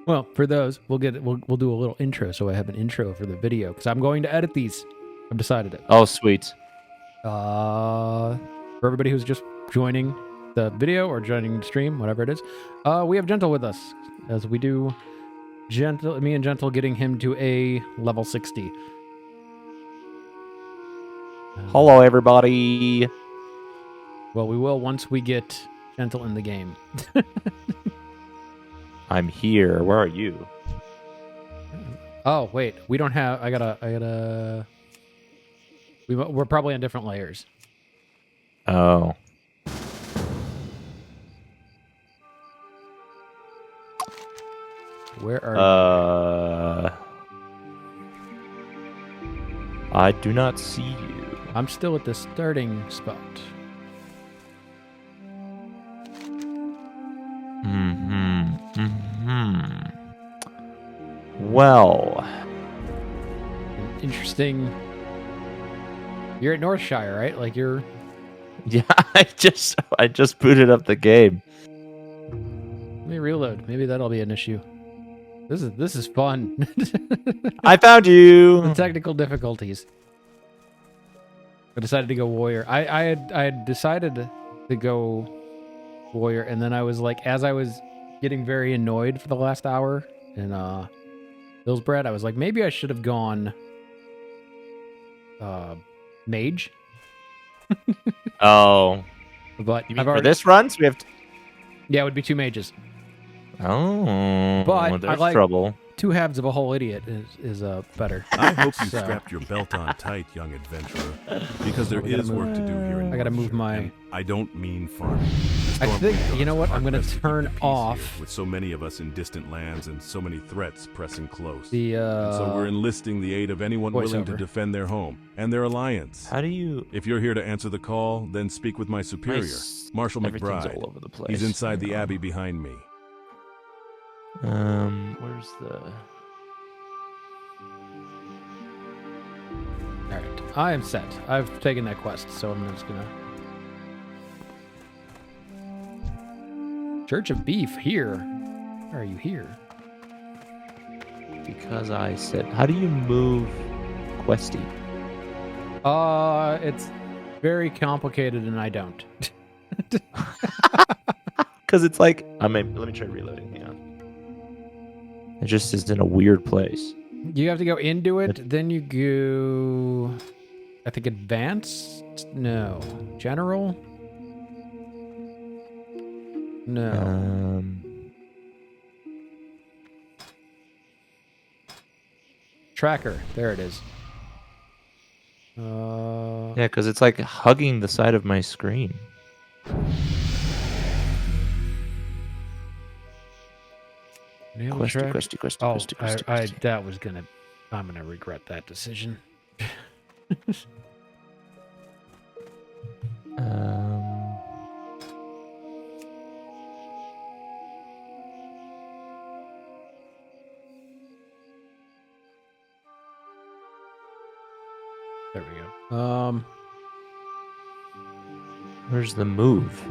Well, for those, we'll do a little intro, so I have an intro for the video because I'm going to edit these. I've decided it. Oh, sweet. For everybody who's just joining the video or joining the stream, whatever it is, we have Gentle with us as we do Gentle. Me and Gentle getting him to a level 60. Hello, everybody. Well, we will once we get Gentle in the game. I'm here. Where are you? Oh wait, we don't have. I gotta. We're probably on different layers. Oh. Where are you? I do not see you. I'm still at the starting spot. Well. Interesting. You're at Northshire, right? Like you're. Yeah, I just booted up the game. Let me reload. Maybe that'll be an issue. This is fun. I found you. The technical difficulties. I decided to go warrior. I had decided to go warrior, and then I was like, as I was getting very annoyed for the last hour in Billsbred, I was like, maybe I should have gone mage. Oh. But You mean for this run? So we have yeah, it would be 2 mages. Oh, But there's I like trouble. 2 halves of a whole idiot is better. I hope you strapped your belt on tight, young adventurer, because there is work to do here in I gotta move Northshire, my. and I don't mean farming. I think you know what I'm gonna Hard-pressed to keep turn the peace off here, with so many of us in distant lands and so many threats pressing close. the. And so we're enlisting the aid of anyone willing to voiceover. defend their home and their alliance. How do you? If you're here to answer the call, then speak with my superior, Marshal Everything's McBride. all over the place. He's inside the Hang on. abbey behind me. Where's the? All right, I am set. I've taken that quest, so I'm just gonna. Church of Beef here. Why are you here? Because I said, how do you move Questy? It's very complicated, and I don't. Because it's like, let me try reloading. Hang on. It just is in a weird place. You have to go into it, then you go. I think advanced. No, general. No. Tracker. There it is. Yeah, because it's like hugging the side of my screen. Questy. Oh, that was gonna. I'm gonna regret that decision. There we go. Where's the move?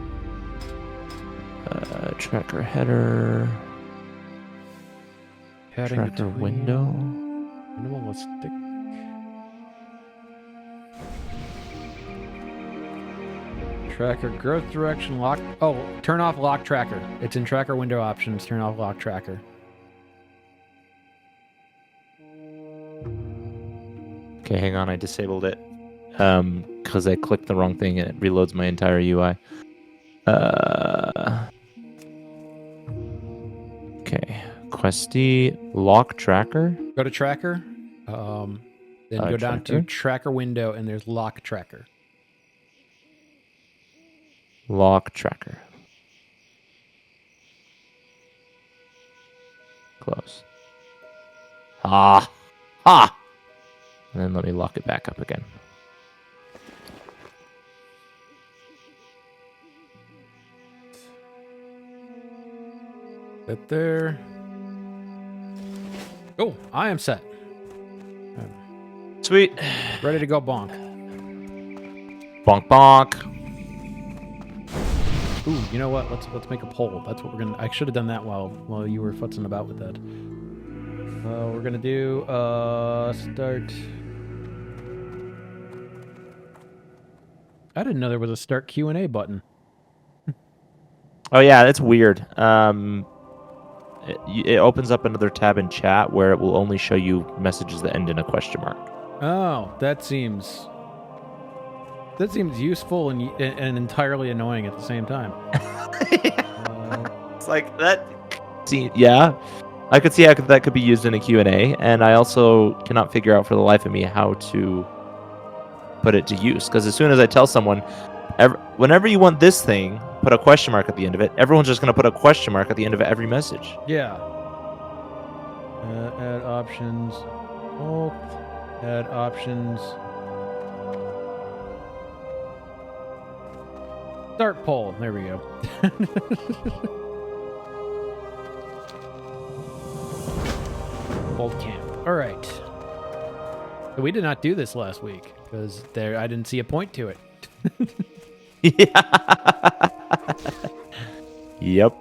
Tracker header. Heading Tracker between window. Minimalistic. Tracker growth direction lock. Oh, turn off lock tracker. It's in tracker window options. Turn off lock tracker. Okay, hang on. I disabled it because I clicked the wrong thing and it reloads my entire UI. Okay, Questy lock tracker. Go to tracker. Then go down to tracker window, and there's lock tracker. Lock tracker. Close. Ah. And then let me lock it back up again. Right there. Oh, I am set. Sweet. Ready to go bonk. Bonk bonk. Ooh, you know what? Let's make a poll. That's what we're gonna. I should have done that while you were futzing about with that. We're gonna do start. I didn't know there was a start Q&A button. Oh yeah, that's weird. It opens up another tab in chat where it will only show you messages that end in a question mark. Oh, that seems useful and entirely annoying at the same time. It's like that. See, yeah, I could see how that could be used in a Q&A, and I also cannot figure out for the life of me how to put it to use. Because as soon as I tell someone, whenever you want this thing, put a question mark at the end of it, everyone's just going to put a question mark at the end of every message. Yeah. Add options. Oh, add options. Start poll. There we go. Bold camp. All right. So we did not do this last week because I didn't see a point to it. Yeah. Yep.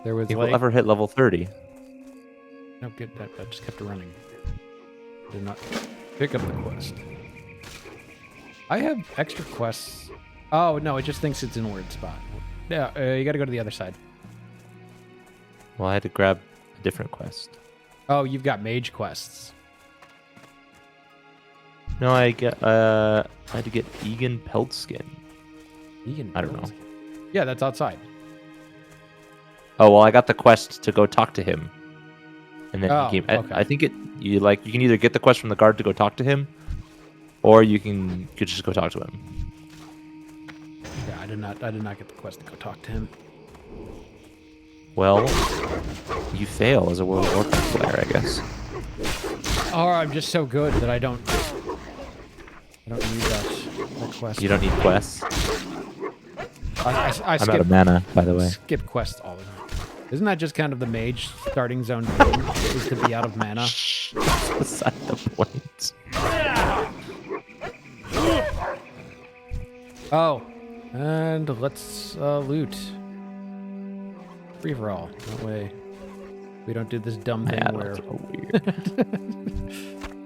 There was Think like... we'll ever hit level 30. No, good. That just kept running. Did not pick up the quest. I have extra quests. Oh, no, it just thinks it's in a weird spot. Yeah, you gotta go to the other side. Well, I had to grab a different quest. Oh, you've got mage quests. No, I had to get Egan pelt skin. Egan, I don't know. Yeah, that's outside. Oh well, I got the quest to go talk to him, and then Oh, he came. okay. I think you can either get the quest from the guard to go talk to him, or you could just go talk to him. Yeah, I did not get the quest to go talk to him. Well, you fail as a World of Warcraft player, I guess. Or I'm just so good that I don't need that quest. You don't need quests. I I'm skip, out of mana, by the way. skip quests all the time. Isn't that just kind of the mage starting zone thing, is to be out of mana? Beside the point. Oh, and let's loot. Free for all. That way we don't do this dumb thing Yeah, where that's so weird.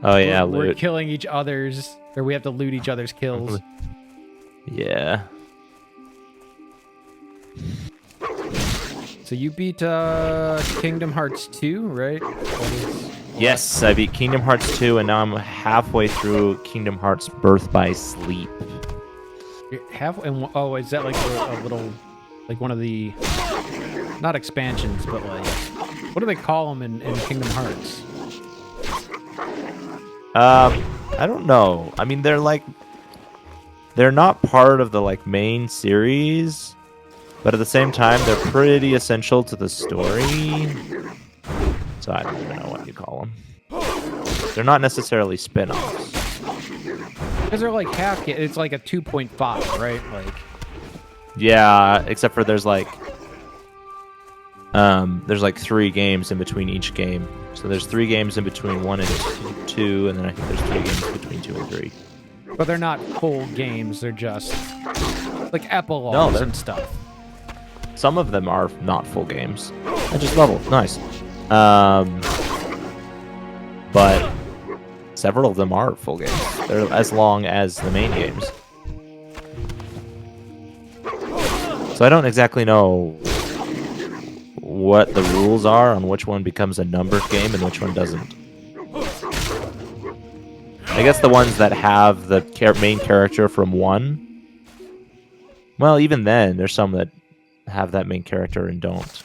Oh yeah, we're loot. killing each other's, or we have to loot each other's kills. Yeah. So you beat Kingdom Hearts 2, right? Yes, I beat Kingdom Hearts 2, and now I'm halfway through Kingdom Hearts Birth by Sleep. Oh, is that like a little, like one of the, not expansions, but like, what do they call them in Kingdom Hearts? I don't know. I mean, they're not part of the like main series, but at the same time, they're pretty essential to the story. So I don't even know what you call them. They're not necessarily spin-offs. Because they're like half. It's like a 2.5, right? Like. Yeah, except for there's like 3 games in between each game. So there's 3 games in between 1 and 2, and then I think there's 3 games between 2 and 3. But they're not full games. They're just like epilogues and stuff. Some of them are not full games. I just leveled. Nice. But several of them are full games. They're as long as the main games. So I don't exactly know what the rules are on which one becomes a numbered game and which one doesn't. I guess the ones that have the main character from 1. Well, even then, there's some that have that main character and don't.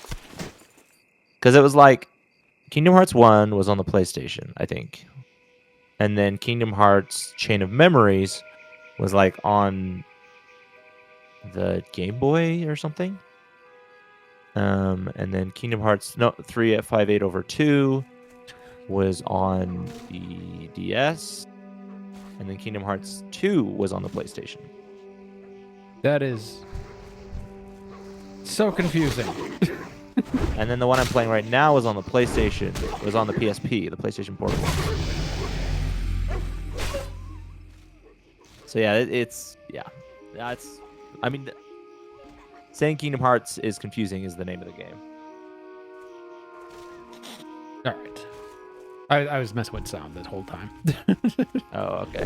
Because it was like Kingdom Hearts 1 was on the PlayStation, I think. And then Kingdom Hearts Chain of Memories was like on the Game Boy or something. And then Kingdom Hearts 3 at 58/2 was on the DS. And then Kingdom Hearts 2 was on the PlayStation. That is so confusing. And then the one I'm playing right now is on the PlayStation. It was on the PSP, the PlayStation Portable. So yeah, it's I mean, saying Kingdom Hearts is confusing is the name of the game. All right. I was messing with sound this whole time. Oh, okay.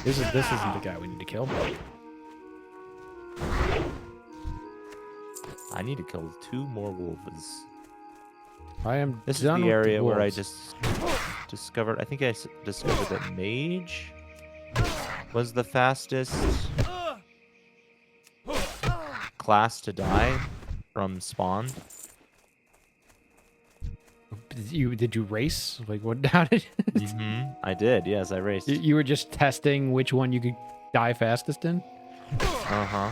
This isn't the guy we need to kill. I need to kill 2 more wolves. I am. This is done the with area where I wolves. just discovered. I think I discovered that mage was the fastest class to die from spawn. Did you race? Like what? How did? I did. Yes, I raced. You were just testing which one you could die fastest in. Uh-huh.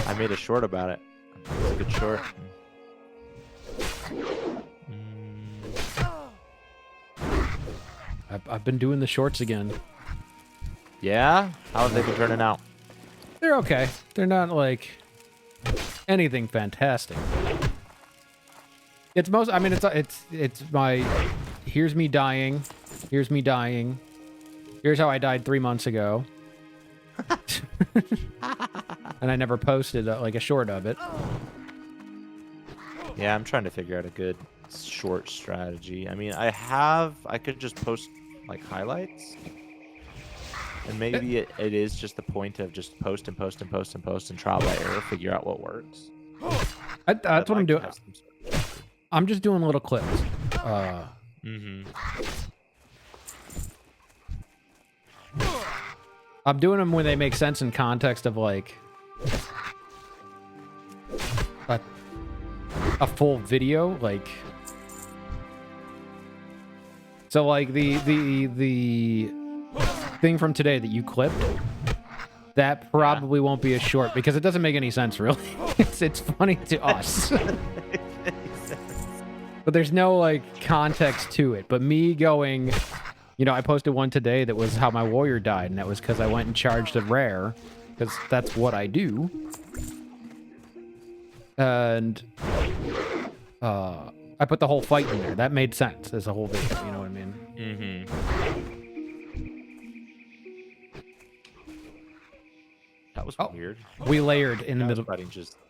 I made a short about it. It was a good short. I've been doing the shorts again. Yeah? How have they been turning out? They're okay. They're not like anything fantastic. It's most. I mean, it's my. Here's me dying. Here's me dying. Here's how I died 3 months ago. And I never posted like a short of it. Yeah, I'm trying to figure out a good short strategy. I mean, I could just post like highlights. And maybe it is just the point of just post and post and post and post and trial by error, figure out what works. That's what I'm doing. I'm just doing little clips. I'm doing them when they make sense in context of like a full video, like so like the thing from today that you clipped, that probably won't be as short because it doesn't make any sense really. It's funny to us. But there's no like context to it. But me going, you know, I posted one today that was how my warrior died, and that was because I went and charged a rare, because that's what I do. And I put the whole fight in there. That made sense as a whole video. You know what I mean? That was weird. We layered in the middle.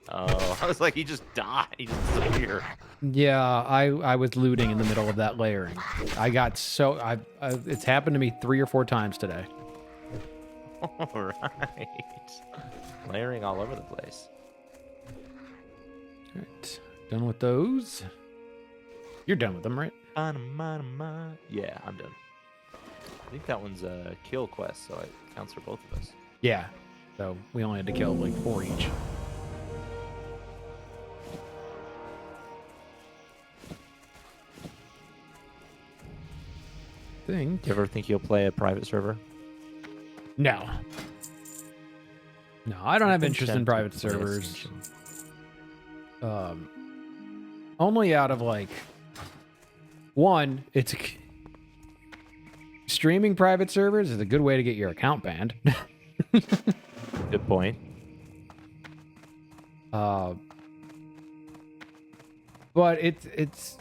I was like, he just died. He just disappeared. Yeah, I was looting in the middle of that layering. I got so it's happened to me 3 or 4 times today. All right. Layering all over the place. All right, done with those. You're done with them, right? Yeah, I'm done. I think that one's a kill quest, so it counts for both of us. Yeah. So we only had to kill like 4 each. Do you ever think you'll play a private server? No. No, I don't have interest in private servers. Only out of like one, it's streaming private servers is a good way to get your account banned. Good point. But it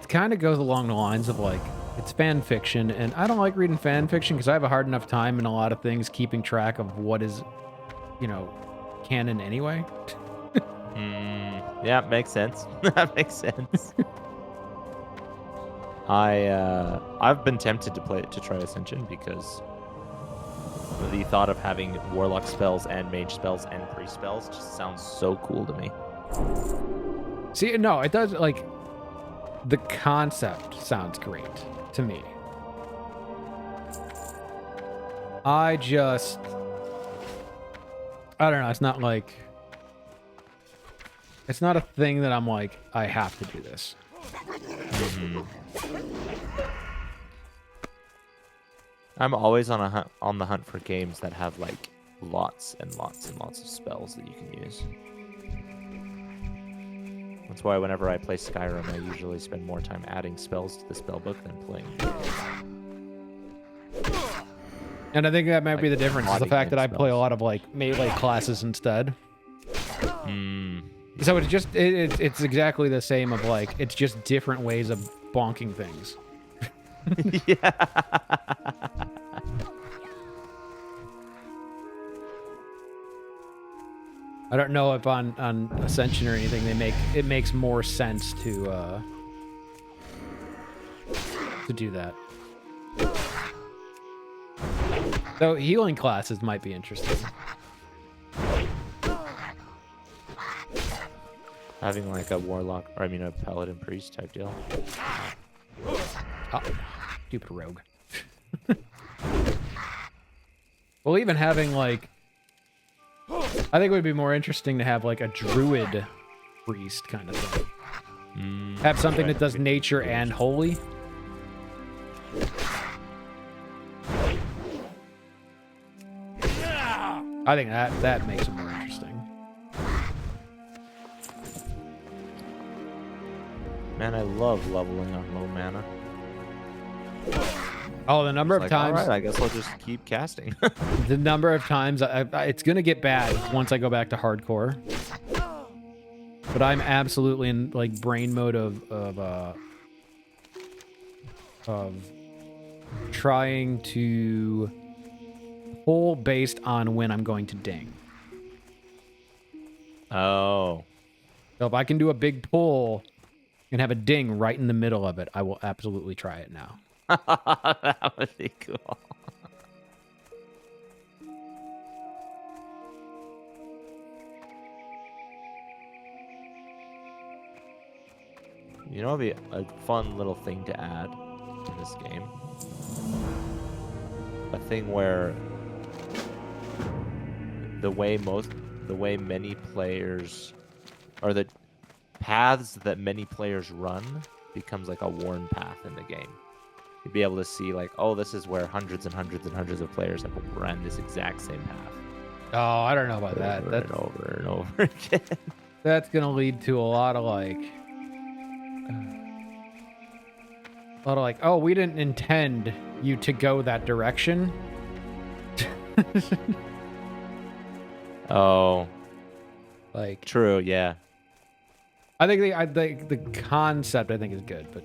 kind of goes along the lines of like it's fan fiction, and I don't like reading fan fiction because I have a hard enough time in a lot of things keeping track of what is, you know, canon anyway. Yeah, makes sense. That makes sense. I've been tempted to try Ascension because the thought of having warlock spells and mage spells and priest spells just sounds so cool to me. See, no, it does, like, the concept sounds great to me. I don't know, it's not like, it's not a thing that I'm like, I have to do this. I'm always on the hunt for games that have like lots and lots and lots of spells that you can use. That's why whenever I play Skyrim, I usually spend more time adding spells to the spellbook than playing. And I think that might be the difference, is the fact that I play a spells. lot of like melee classes instead. So it's just it's exactly the same of like it's just different ways of bonking things. Yeah. I don't know if on Ascension or anything it makes more sense to do that. So healing classes might be interesting. Having like a warlock, or I mean a paladin priest type deal. Oh, stupid rogue. Well, even having like, I think it would be more interesting to have like a druid priest kind of thing. Have something that does nature and holy. I think that makes it more interesting. Man, I love leveling on low mana. Oh, the number of Like, times. all right, I guess I'll just keep casting. The number of times it's gonna get bad once I go back to hardcore. But I'm absolutely in like brain mode of trying to pull based on when I'm going to ding. Oh. So if I can do a big pull and have a ding right in the middle of it, I will absolutely try it now. That would be cool. You know, it'd be a fun little thing to add in this game. A thing where the way many players, or the paths that many players run, becomes like a worn path in the game. You'd be able to see like, oh, this is where hundreds and hundreds and hundreds of players have ran this exact same path. Oh, I don't know about that. Over That's and over and over again. That's gonna lead to a lot of like, oh, we didn't intend you to go that direction. Oh, Like, true, yeah. I think the concept I think is good, but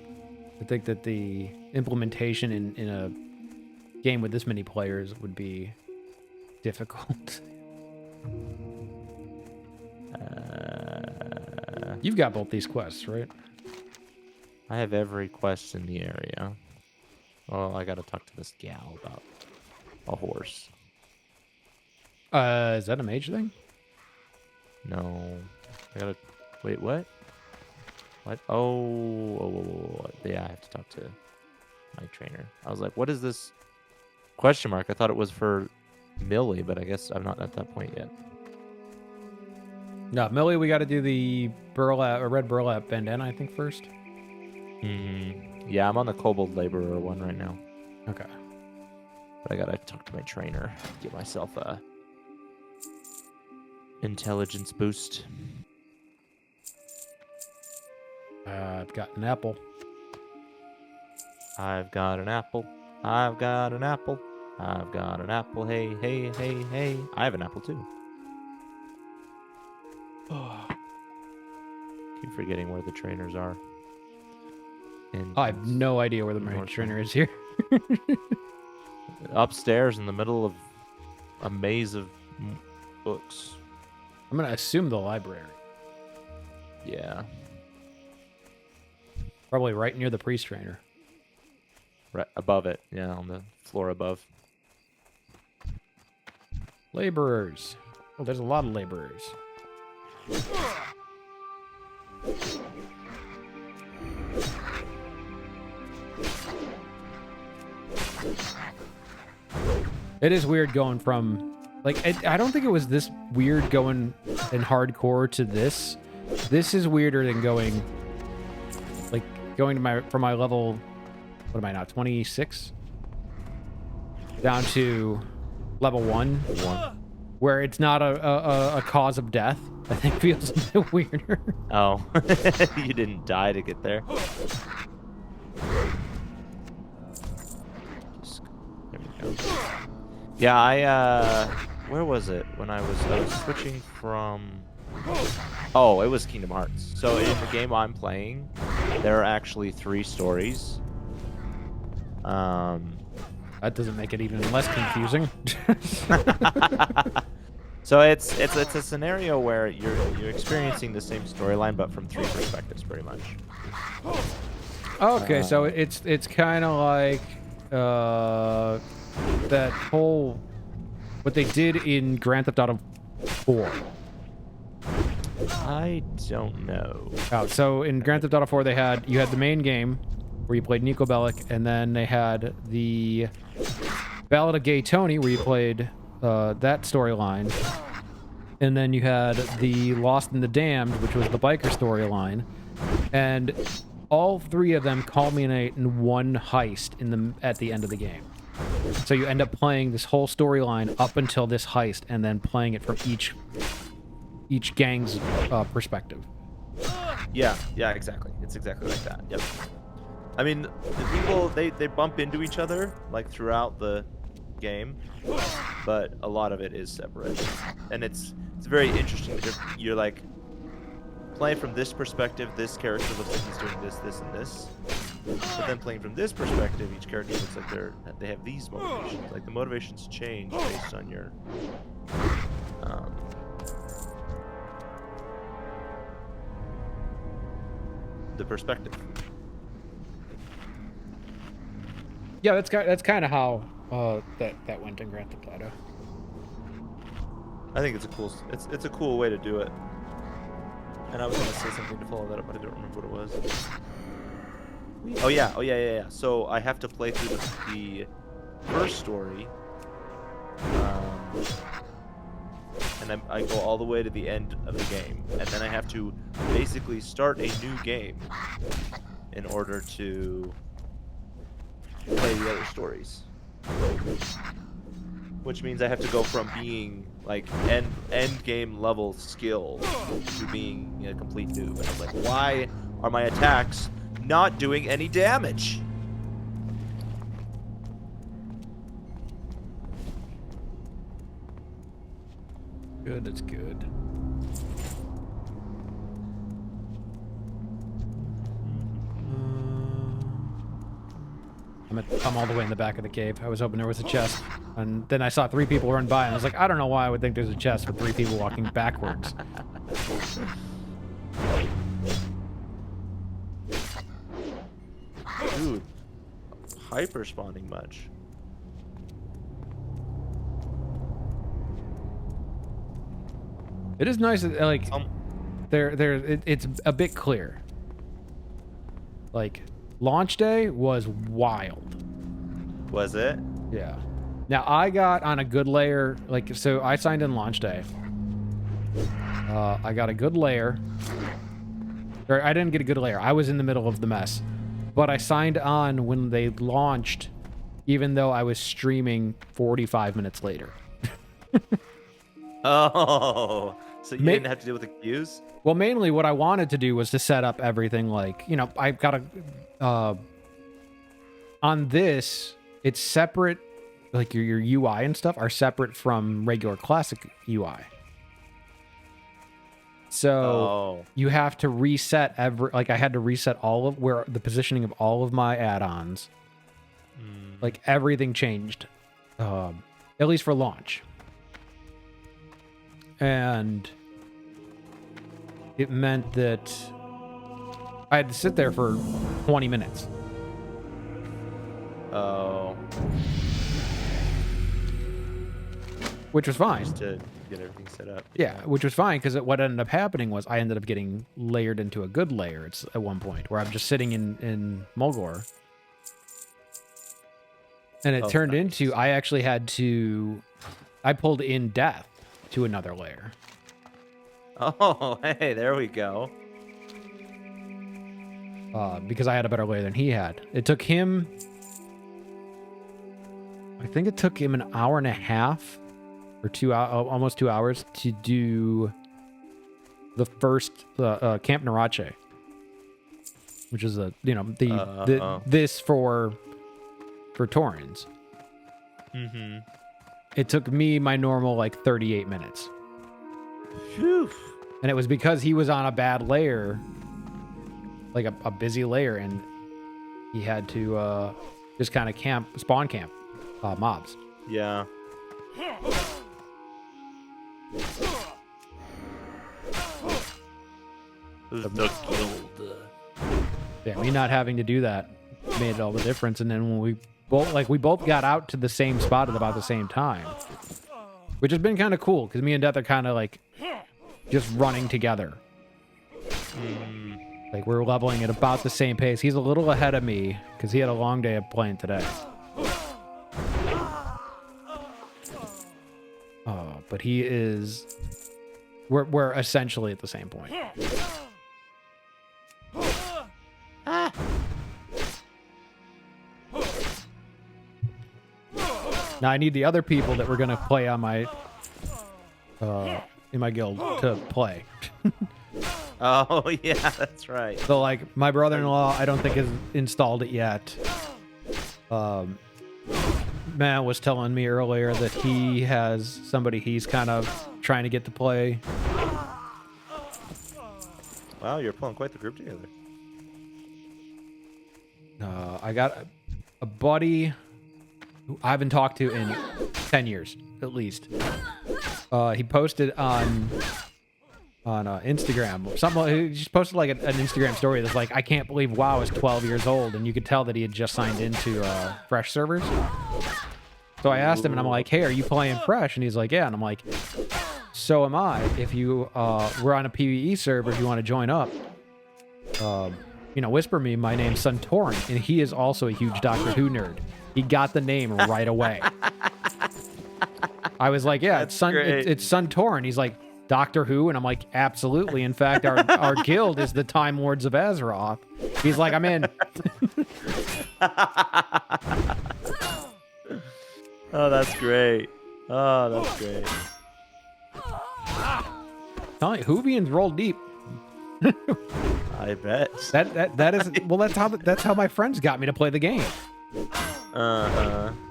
I think that the implementation in a game with this many players would be difficult. You've got both these quests, right? I have every quest in the area. Well, I gotta talk to this gal about a horse. Is that a mage thing? No. I gotta... Wait, what? What? Oh, yeah, I have to talk to my trainer. I was like, what is this question mark? I thought it was for Millie, but I guess I'm not at that point yet. No, Millie, we got to do the red burlap bandana, I think, first. Yeah, I'm on the kobold laborer one right now. Okay. But I gotta talk to my trainer, get myself a intelligence boost. I've got an apple. I've got an apple. I've got an apple. I've got an apple. Hey, hey, hey, hey. I have an apple too. Keep forgetting where the trainers are. And I have no idea where the mage trainer is here. upstairs in the middle of a maze of books. I'm going to assume the library. Yeah. Probably right near the priest trainer. Right above it. Yeah, on the floor above. Laborers. Oh, there's a lot of laborers. It is weird going from, like, I don't think it was this weird going in hardcore to this. This is weirder than going, like, going to from my level, what am I now, 26? Down to level 1. Where it's not a cause of death. I think feels a bit weirder. Oh, you didn't die to get there. There we go. Yeah, where was it when I was switching from? Oh, it was Kingdom Hearts. So in the game I'm playing, there are actually 3 stories. That doesn't make it even less confusing. So it's a scenario where you're experiencing the same storyline, but from 3 perspectives, pretty much. Okay, so it's kind of like that whole what they did in Grand Theft Auto 4. I don't know. Oh, so in Grand Theft Auto 4, you had the main game where you played Nico Bellic, and then they had the Ballad of Gay Tony where you played that storyline, and then you had the Lost and the Damned, which was the biker storyline, and all 3 of them culminate in one heist at the end of the game. So you end up playing this whole storyline up until this heist, and then playing it from each gang's perspective. Yeah, exactly. It's exactly like that. Yep. I mean, the people they bump into each other like throughout the game, but a lot of it is separate, and it's very interesting because you're like playing from this perspective. This character looks like he's doing this, this, and this, but then playing from this perspective, each character looks like they have these motivations. Like the motivations change based on your the perspective. Yeah, that's kind of how that went in Grand Theft Auto. I think it's a cool way to do it. And I was gonna say something to follow that up, but I don't remember what it was. Oh yeah. So I have to play through the first story, and I go all the way to the end of the game, and then I have to basically start a new game in order to play the other stories. Which means I have to go from being like end game level skill to being a complete noob. And I'm like, why are my attacks not doing any damage? Good, it's good. I'm all the way in the back of the cave. I was hoping there was a chest. And then I saw 3 people run by, and I was like, I don't know why I would think there's a chest with 3 people walking backwards. Dude, hyper spawning much. It is nice that, like, it's a bit clear. Like, launch day was wild. Was it? Yeah. Now, I got on a good layer, like, so I signed in launch day. I got a good layer. Or I didn't get a good layer. I was in the middle of the mess. But I signed on when they launched, even though I was streaming 45 minutes later. Oh, so you didn't have to deal with the queues? Well, mainly what I wanted to do was to set up everything like, you know, I've got a... on this, it's separate, like your UI and stuff are separate from regular classic UI. So you have to reset like I had to reset all of the positioning of all of my add-ons. Like everything changed, at least for launch. And it meant that I had to sit there for 20 minutes. Oh. Which was fine. Just to get everything set up. Yeah, which was fine because what ended up happening was I ended up getting layered into a good layer at one point where I'm just sitting in Mulgore. And it turned into I actually had to... I pulled in death to another layer. Oh, hey, there we go. Because I had a better layer than he had. It took him... I think it took him an hour and a half or almost 2 hours to do the first Camp Narache, which is this for Taurens. Mm-hmm. It took me my normal like 38 minutes. Phew. And it was because he was on a bad layer, like a busy layer, and he had to just kind of spawn camp mobs. Yeah. The guild. Yeah, me not having to do that made all the difference. And then when we both got out to the same spot at about the same time, which has been kind of cool because me and Death are kind of like just running together. Like we're leveling at about the same pace. He's a little ahead of me because he had a long day of playing today. But he is. We're essentially at the same point. Now I need the other people that we're gonna play on my in my guild to play. Oh yeah, that's right. So like my brother-in-law, I don't think has installed it yet. Matt was telling me earlier that he has somebody he's kind of trying to get to play. Wow, you're pulling quite the group together. I got a buddy who I haven't talked to in 10 years, at least. He posted on Instagram. He just posted like an Instagram story that's like, I can't believe WoW is 12 years old, and you could tell that he had just signed into Fresh servers. So I asked him, and I'm like, hey, are you playing Fresh? And he's like, yeah. And I'm like, so am I. If you we're on a PvE server, if you want to join up, whisper me. My name's Sontauren, and he is also a huge Doctor Who nerd. He got the name right away. I was like, yeah, it's Sontauren. He's like, Doctor Who? And I'm like, absolutely. In fact, our guild is the Time Lords of Azeroth. He's like, I'm in. Oh, that's great. Oh, that's great. Tell you, Whovians roll deep. I bet. That is well. That's how my friends got me to play the game.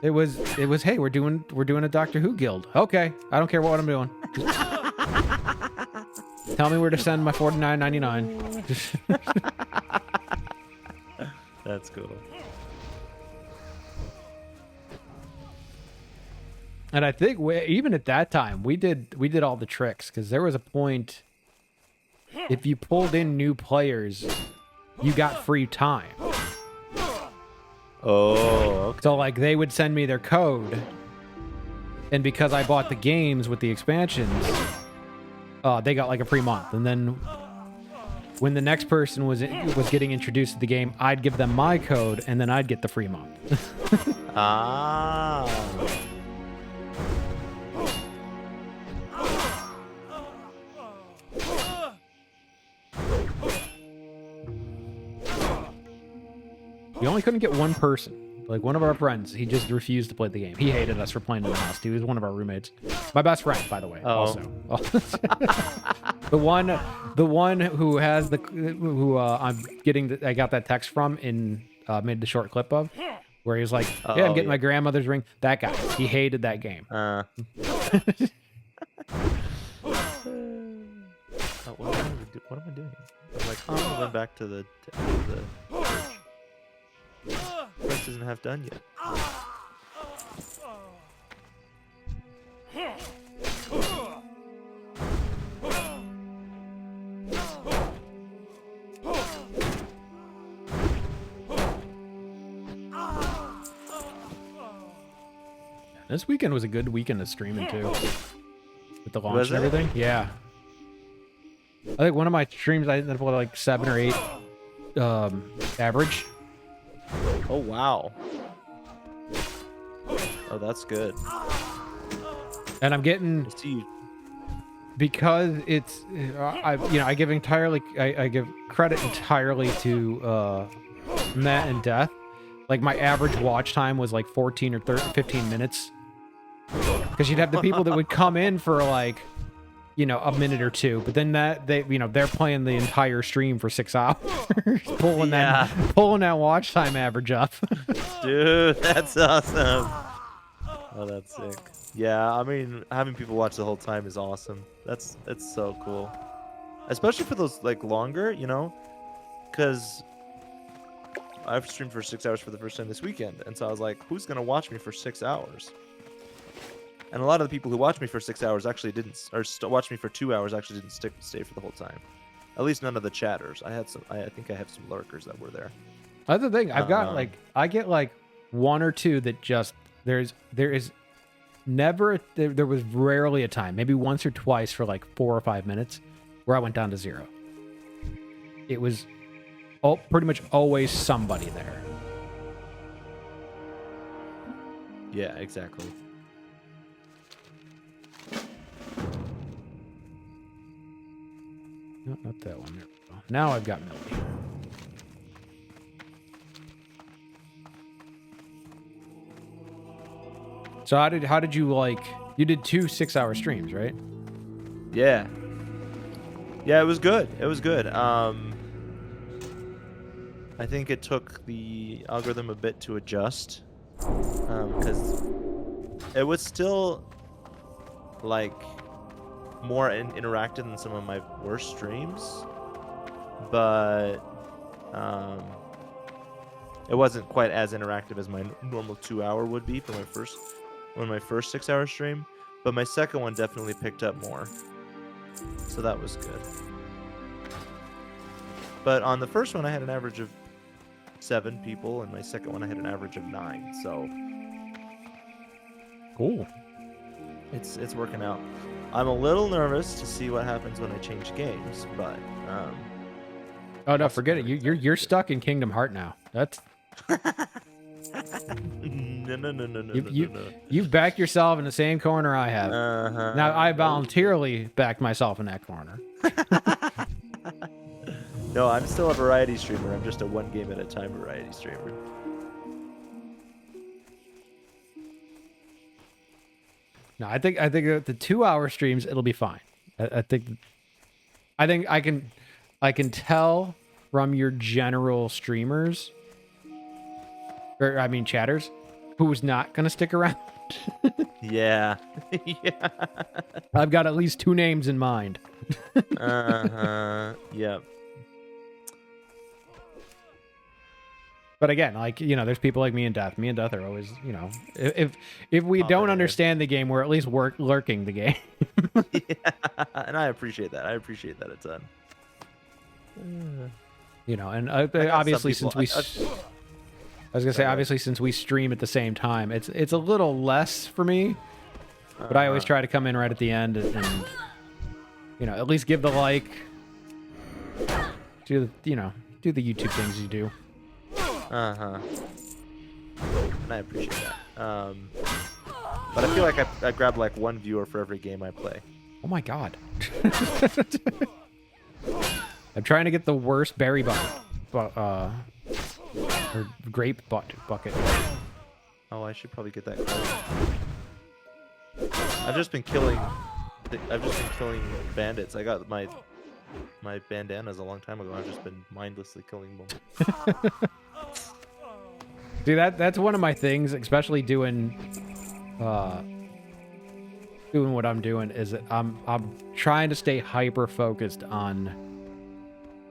It was. Hey, we're doing a Doctor Who guild. Okay, I don't care what I'm doing. Just tell me where to send my $49.99. That's cool. And I think even at that time, we did all the tricks because there was a point. If you pulled in new players, you got free time. Oh, okay. So like they would send me their code, and because I bought the games with the expansions, they got like a free month. And then when the next person was getting introduced to the game, I'd give them my code, and then I'd get the free month. Ah. We only couldn't get one person. Like one of our friends, he just refused to play the game. He hated us for playing in the house. He was one of our roommates. My best friend, by the way. Oh. Also, the one who has I got that text from in made the short clip of, where he was like, "Yeah, I'm getting my grandmother's ring." That guy, he hated that game. What am I doing? I'm like, oh, I went back to the church. Quest isn't half done yet. This weekend was a good weekend of streaming too, with the launch Was and it? everything. Yeah, I think one of my streams I ended up with like 7 or 8 average. Oh wow. Oh, that's good. And I'm getting, because it's I give credit entirely to Matt and Death. Like my average watch time was like 14 or 15 minutes. Because you'd have the people that would come in for like, a minute or two, but then they're playing the entire stream for 6 hours, pulling that watch time average up. Dude, that's awesome. Oh, that's sick. Yeah, I mean, having people watch the whole time is awesome. It's so cool, especially for those like longer, because I've streamed for 6 hours for the first time this weekend, and so I was like, who's gonna watch me for 6 hours? And a lot of the people who watched me for 6 hours actually didn't, or watched me for 2 hours actually didn't stay for the whole time. At least none of the chatters. I think I have some lurkers that were there. That's the thing. I've got like, I get like one or two that just, there is never, there was rarely a time, maybe once or twice for like 4 or 5 minutes where I went down to 0. It was pretty much always somebody there. Yeah, exactly. No, not that one. There we go. Now I've got Millie. So how did you like? You did 2 6-hour streams, right? Yeah. Yeah, it was good. It was good. I think it took the algorithm a bit to adjust, because it was still like more interactive than some of my worst streams, but it wasn't quite as interactive as my normal 2-hour would be for my first 6-hour stream. But my second one definitely picked up more, so that was good. But on the first one, I had an average of 7 people, and my second one I had an average of 9. So cool. It's working out. I'm a little nervous to see what happens when I change games, but oh no, forget it. You're stuck in Kingdom Heart now. That's no. You've backed yourself in the same corner I have. Now I voluntarily backed myself in that corner. No, I'm still a variety streamer. I'm just a 1 game at a time variety streamer. No, I think that the 2-hour streams it'll be fine. I think I can tell from your general streamers, or I mean chatters, who's not gonna stick around. Yeah. Yeah. I've got at least 2 names in mind. Yep. But again, like, you know, there's people like me and Death. Me and Death are always, you know, if we don't understand the game, we're at least lurking the game. Yeah, and I appreciate that. I appreciate that a ton. You know, and obviously since we, I was gonna say, obviously since we stream at the same time, it's a little less for me. But I always try to come in right at the end and you know, at least give the like, do the YouTube things you do. And I appreciate that. But I feel like I grab like 1 viewer for every game I play. Oh my god. I'm trying to get the worst berry bucket, or grape bucket. Oh, I should probably get that card. I've just been killing bandits. I got my bandanas a long time ago. I've just been mindlessly killing them. See, that's one of my things, especially doing what I'm doing, is that I'm trying to stay hyper focused on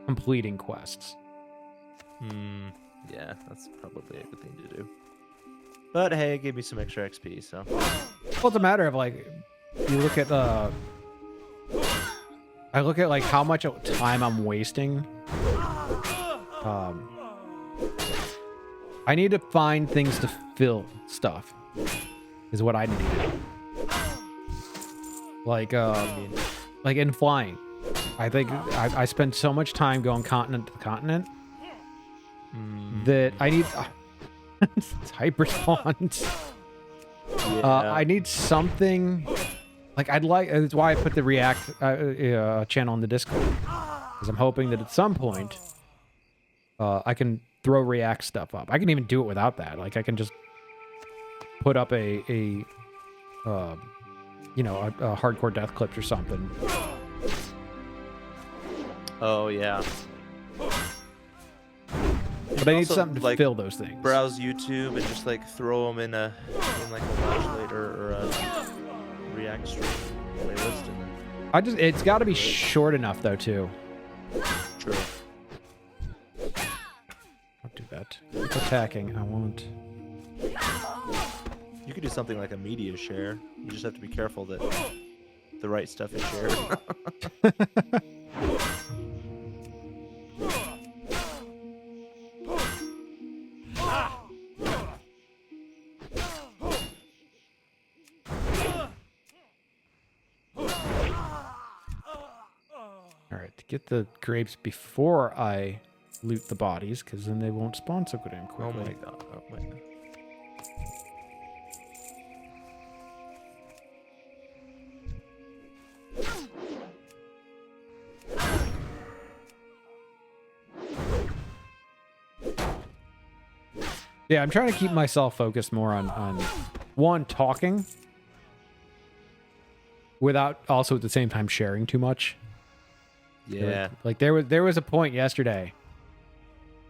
completing quests. Yeah, that's probably a good thing to do. But hey, it gave me some extra XP, so. Well, it's a matter of like, you look at I look at like how much time I'm wasting. I need to find things to fill stuff, is what I need to do. Like in flying, I think I spend so much time going continent to continent that I need it's hyper spawns. Yeah. I need something. Like that's why I put the React channel in the Discord, because I'm hoping that at some point I can throw React stuff up. I can even do it without that. Like I can just put up a hardcore death clips or something. Oh yeah. But I need something to fill those things. Browse YouTube and just like throw them in like a modulator or a React stream playlist. It's got to be short enough though too. True. I'll do that. Attacking. I want. You could do something like a media share. You just have to be careful that the right stuff is shared. All right, to get the grapes before I loot the bodies, because then they won't spawn so good and quickly. Oh my god. Oh my god. Yeah, I'm trying to keep myself focused more on one, talking, without also at the same time sharing too much. Yeah. Like there was a point yesterday,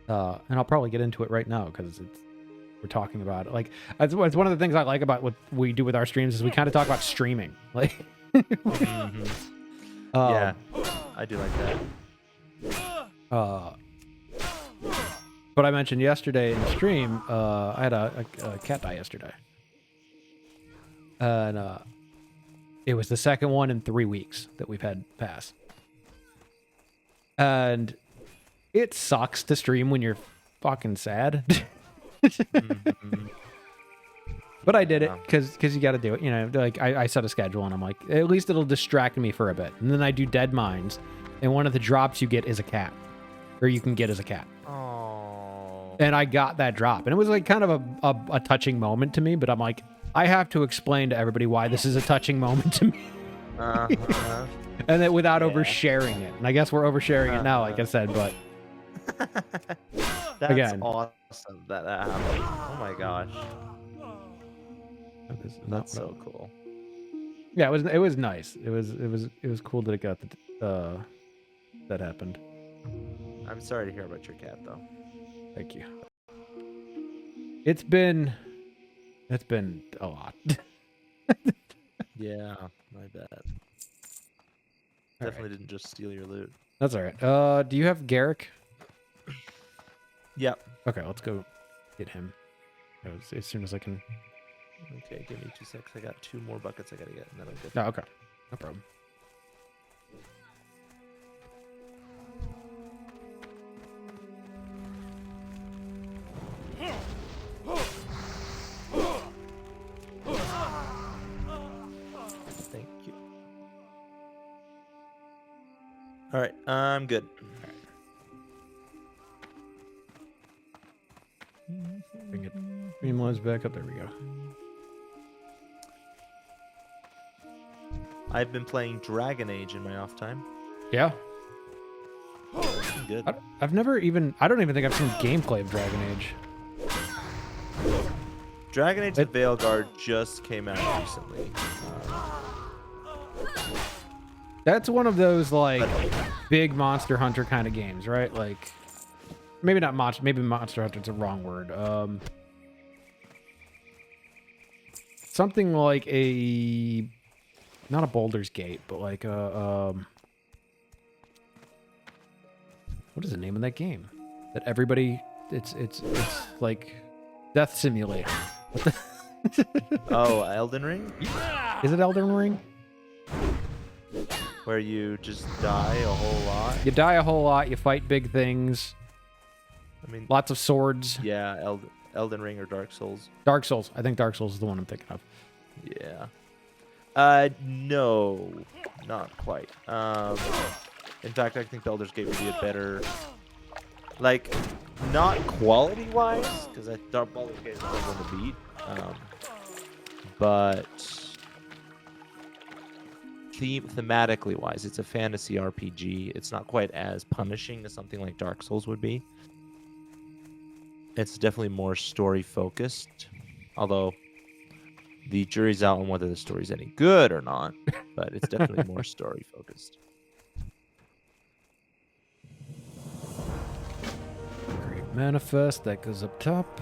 and I'll probably get into it right now because we're talking about it. Like it's one of the things I like about what we do with our streams is we kind of talk about streaming. Like, Yeah, I do like that. But I mentioned yesterday in the stream, I had a cat die yesterday, and it was the second one in 3 weeks that we've had pass. And it sucks to stream when you're fucking sad. But I did it because you got to do it. You know, like I set a schedule and I'm like, at least it'll distract me for a bit. And then I do Dead Mines, and one of the drops you get is a cat, or you can get as a cat. Oh. And I got that drop, and it was like kind of a touching moment to me. But I'm like, I have to explain to everybody why this is a touching moment to me. And then without oversharing it. And I guess we're oversharing it now, like I said, but That's again, awesome that happened. Oh my gosh. That's so cool. Yeah, it was nice. It was cool that it got that happened. I'm sorry to hear about your cat though. Thank you. It's been a lot. Yeah, I bet. Definitely didn't just steal your loot. That's all right. Do you have Garrick? Yep. Okay, let's go get him as soon as I can. Okay, give me 2 seconds. I got 2 more buckets I gotta get, and then I'm good. Oh, okay. No problem. Thank you. All right, I'm good. Bring it. Streamlines back up. There we go. I've been playing Dragon Age in my off time. Yeah. It's been good. I've never even. I don't even think I've seen gameplay of Dragon Age. Dragon Age: The Veilguard just came out recently. That's one of those like big Monster Hunter kind of games, right? Like maybe not monster. Maybe Monster Hunter is a wrong word. Something like a not a Baldur's Gate, but like a what is the name of that game? That everybody it's like Death Simulator. What the Oh, Elden Ring? Is it Elden Ring? Where you just die a whole lot? You die a whole lot, you fight big things. I mean, Lots of swords. yeah, Elden Ring or Dark Souls. Dark Souls. I think Dark Souls is the one I'm thinking of. Yeah. No, not quite. In fact, I think Baldur's Gate would be a better, like, not quality-wise, because I thought Baldur's Gate was on the beat, but thematically-wise, it's a fantasy RPG. It's not quite as punishing as something like Dark Souls would be. It's definitely more story-focused, although the jury's out on whether the story's any good or not, but it's definitely more story-focused. Great manifest. That goes up top.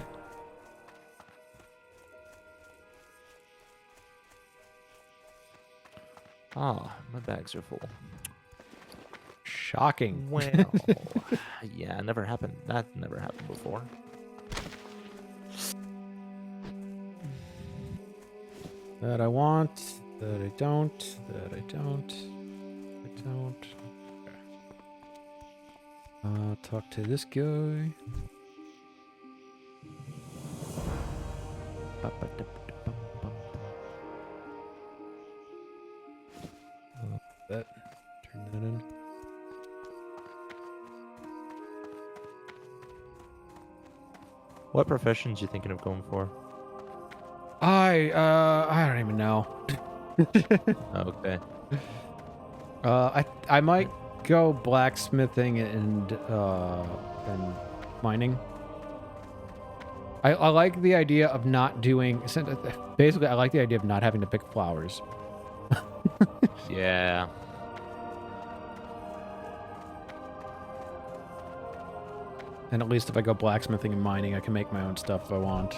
Ah, my bags are full. Shocking. Well, yeah, never happened. That never happened before. That I want. That I don't. That I don't. I don't. Talk to this guy. That. Turn that in. What professions you thinking of going for? I don't even know. Okay. I might go blacksmithing and mining. I like the idea of not doing. Basically, I like the idea of not having to pick flowers. Yeah. And at least if I go blacksmithing and mining, I can make my own stuff if I want.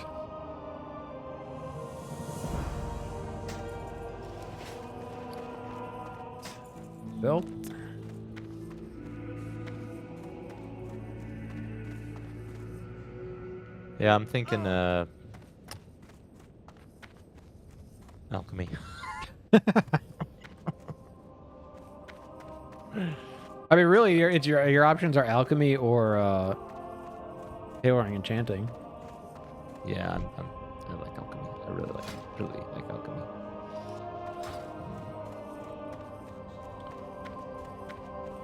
Belt. Yeah, I'm thinking alchemy. I mean, really, your options are alchemy or tailoring, enchanting. Yeah, I like alchemy. I really like alchemy.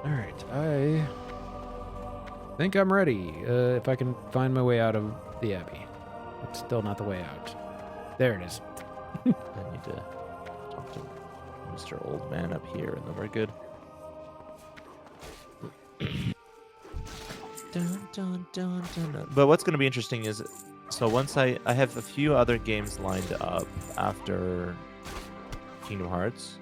All right, I think I'm ready. If I can find my way out of the abbey. It's still not the way out. There it is. I need to talk to Mr. Old Man up here, and then we're good. Dun, dun, dun, dun, dun. But what's going to be interesting is, so once I have a few other games lined up after Kingdom Hearts,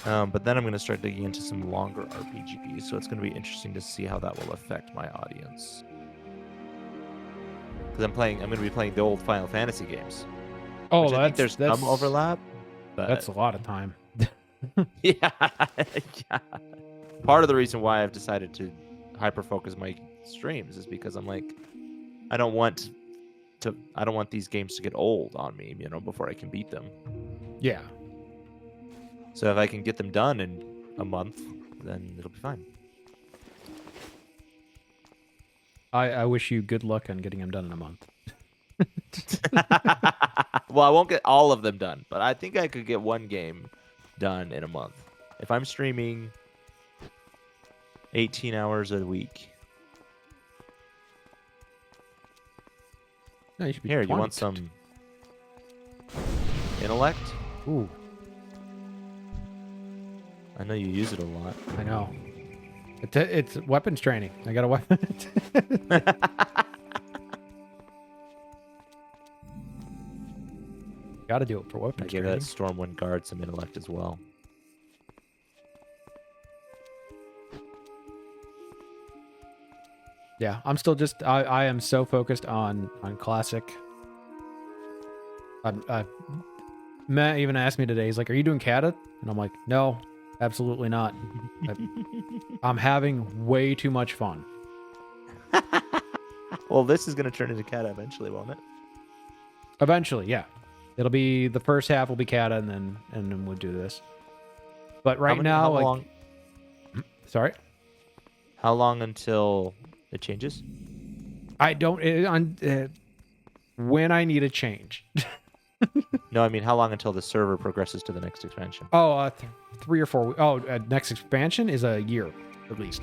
but then I'm going to start digging into some longer RPGs, so it's going to be interesting to see how that will affect my audience. Because I'm going to be playing the old Final Fantasy games. Oh, which I think there's some overlap. But That's a lot of time. yeah, yeah. Part of the reason why I've decided to hyper focus my streams is because I'm like, I don't want these games to get old on me, before I can beat them. Yeah. So if I can get them done in a month, then it'll be fine. I wish you good luck on getting them done in a month. Well, I won't get all of them done, but I think I could get one game done in a month. If I'm streaming 18 hours a week. No, you should be Here, you 20. want some intellect? Ooh, I know you use it a lot. I know. It's weapons training. I got a weapon. Got to do it for I weapons gave training. that Stormwind Guard some intellect as well. Yeah, I'm still just. I am so focused on classic. Matt even asked me today. He's like, "Are you doing kata?" And I'm like, "No, absolutely not. I'm having way too much fun." Well, this is going to turn into kata eventually, won't it? Eventually, yeah. It'll be the first half will be kata, and then we'll do this. But right now, how like, long, sorry, how long until it changes? I don't. When I need a change. No, I mean, how long until the server progresses to the next expansion? Oh, 3 or 4 weeks. Oh, next expansion is a year at least.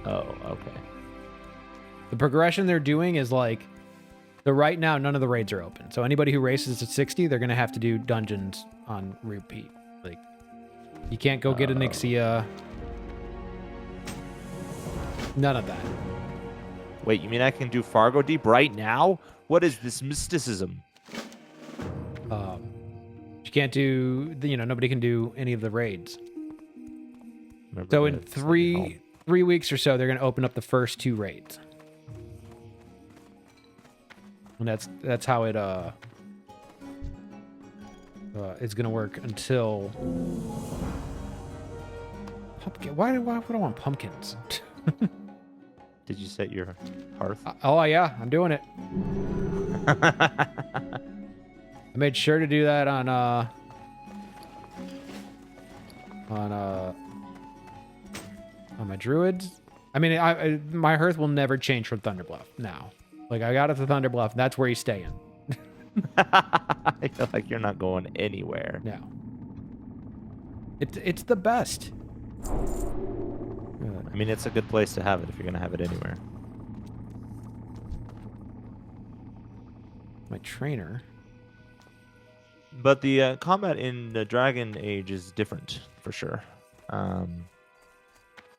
Oh, okay. The progression they're doing is like, right now none of the raids are open. So anybody who races at 60, they're gonna have to do dungeons on repeat. Like, you can't go get an Ixia. None of that. Wait, you mean I can do Fargo Deep right now? What is this mysticism? You can't do. Nobody can do any of the raids. Remember So to in stay 3 home. 3 weeks or so, they're gonna open up the first 2 raids. And that's how it it's gonna work until pumpkin. Why would I want pumpkins? Did you set your hearth? Oh yeah, I'm doing it. I made sure to do that on my druids. I mean, my hearth will never change from Thunderbluff now. Like, I got it to Thunderbluff. That's where he's staying. I feel like you're not going anywhere. No. It's the best. I mean, it's a good place to have it if you're going to have it anywhere. My trainer. But the combat in the Dragon Age is different, for sure.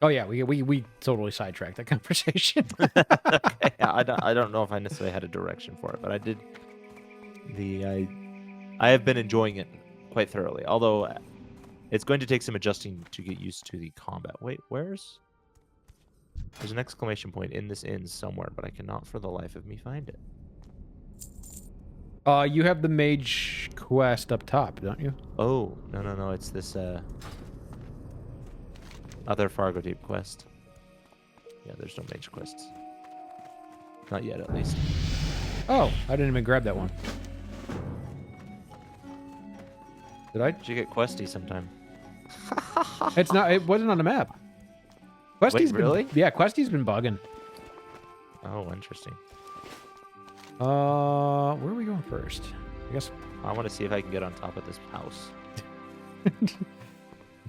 Oh yeah, we totally sidetracked that conversation. Okay, I don't know if I necessarily had a direction for it, but I did. I have been enjoying it quite thoroughly. Although it's going to take some adjusting to get used to the combat. Wait, there's an exclamation point in this inn somewhere, but I cannot for the life of me find it. You have the mage quest up top, don't you? Oh, no, it's this other Fargo Deep quest. Yeah, there's no mage quests. Not yet, at least. Oh, I didn't even grab that one. Did I? You should get questy sometime. It's not. It wasn't on the map. Questy's been, really? Yeah, Questy's been bugging. Oh, interesting. Where are we going first? I guess I want to see if I can get on top of this house.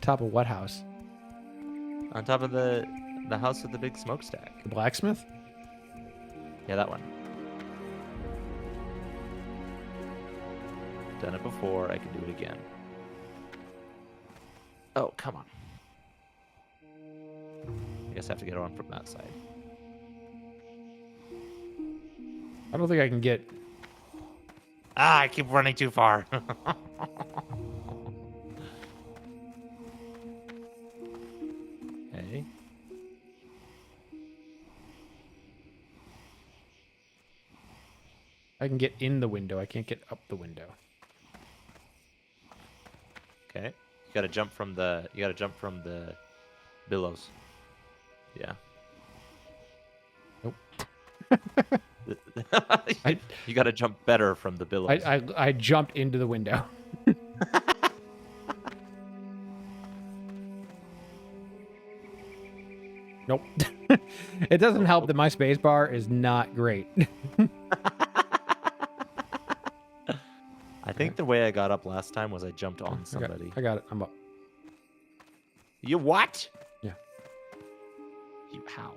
top of what house? On top of the house with the big smokestack. The blacksmith? Yeah, that one. Done it before, I can do it again. Oh, come on. I guess I have to get on from that side. I don't think I can get. I keep running too far. Okay. I can get in the window. I can't get up the window. Okay. You gotta jump from the billows. Yeah. Nope. You gotta jump better from the billows. I jumped into the window. Nope. It doesn't help that my space bar is not great. I think the way I got up last time was I jumped on somebody. I got it. I'm up. You what? Yeah. You how?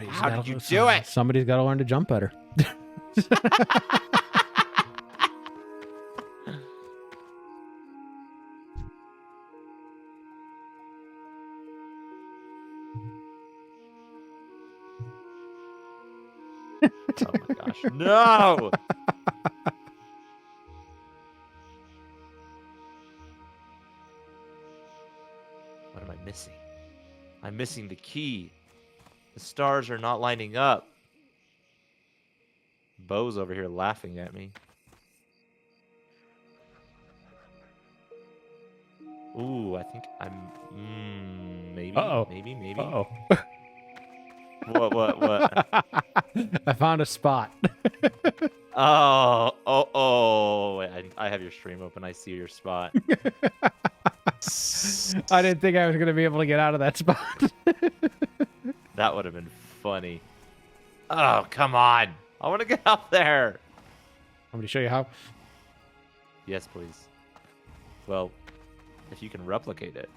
How did you do it? Somebody's got to learn to jump better. Oh my gosh. No! What am I missing? I'm missing the key. The stars are not lining up. Bo's over here laughing at me. Ooh, I think I'm... maybe. Uh-oh. Maybe. Uh-oh. What? I found a spot. Oh. I have your stream open. I see your spot. I didn't think I was going to be able to get out of that spot. That would have been funny. Oh, come on. I want to get up there. Want me to show you how? Yes, please. Well, if you can replicate it.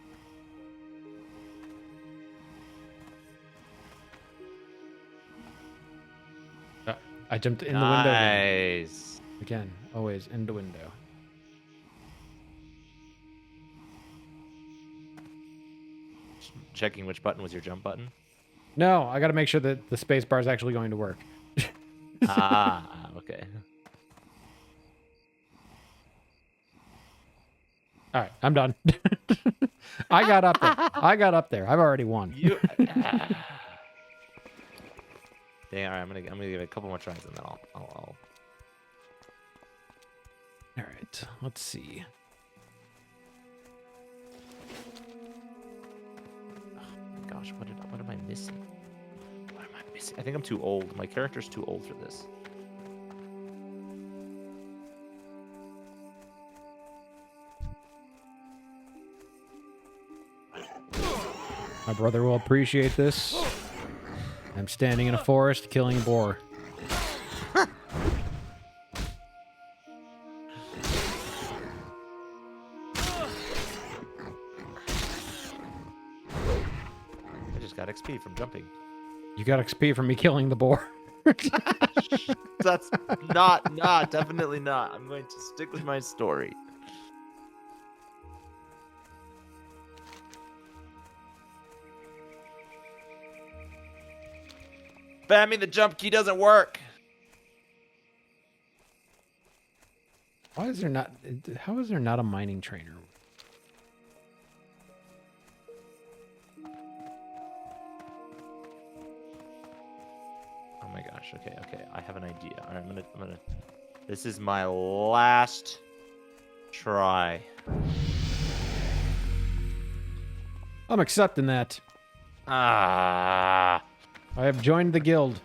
I jumped in the window. Nice. Again, always in the window. Checking which button was your jump button. No, I got to make sure that the space bar is actually going to work. Okay. All right, I'm done. I got up there. I've already won. Dang, all right, I'm gonna give it a couple more tries and then I'll... All right, let's see. Oh my gosh, what am I missing? What am I missing? I think I'm too old. My character's too old for this. My brother will appreciate this. I'm standing in a forest killing a boar. I just got XP from jumping. You got XP from me killing the boar. That's definitely not. I'm going to stick with my story. Spamming the jump key doesn't work. Why is there not? How is there not a mining trainer? Oh my gosh. Okay. I have an idea. All right, I'm gonna. This is my last try. I'm accepting that. Ah. I have joined the guild.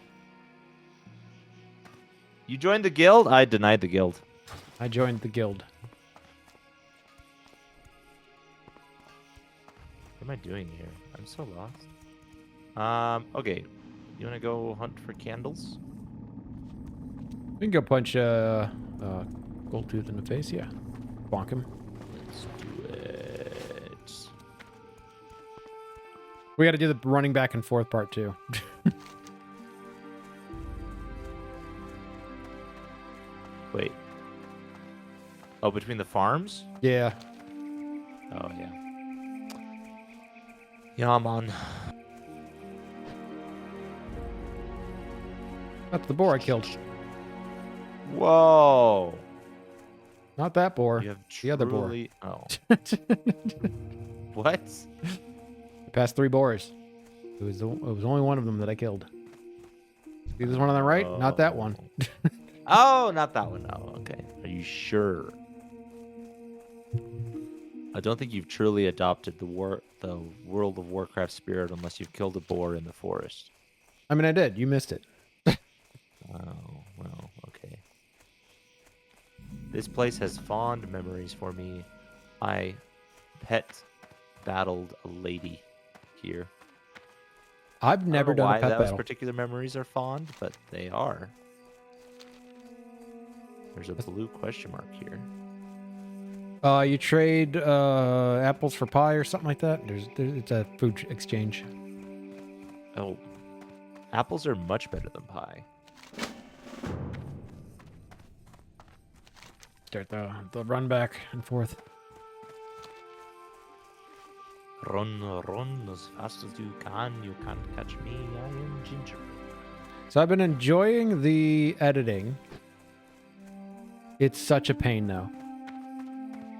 You joined the guild? I denied the guild. I joined the guild. What am I doing here? I'm so lost. Okay. You wanna go hunt for candles? We can go punch Goldtooth in the face, yeah. Bonk him. Let's do it. We got to do the running back and forth part too. Wait. Oh, between the farms? Yeah. Oh, yeah. Yeah, man. That's the boar I killed. Whoa. Not that boar. You have The other boar. truly- Oh. What? I passed 3 boars. It was only one of them that I killed. See this one on the right? Not that one. Oh, not that one. Oh, okay. Are you sure? I don't think you've truly adopted the World of Warcraft spirit unless you've killed a boar in the forest. I mean, I did. You missed it. Oh, well, okay. This place has fond memories for me. I pet battled a lady here. I've never I don't know done why a pet those battle. particular memories are fond, but they are. There's a blue question mark here. You trade apples for pie or something like that. It's a food exchange. Oh, apples are much better than pie. Start the run back and forth. Run as fast as you can. You can't catch me. I am Ginger. So I've been enjoying the editing. It's such a pain though.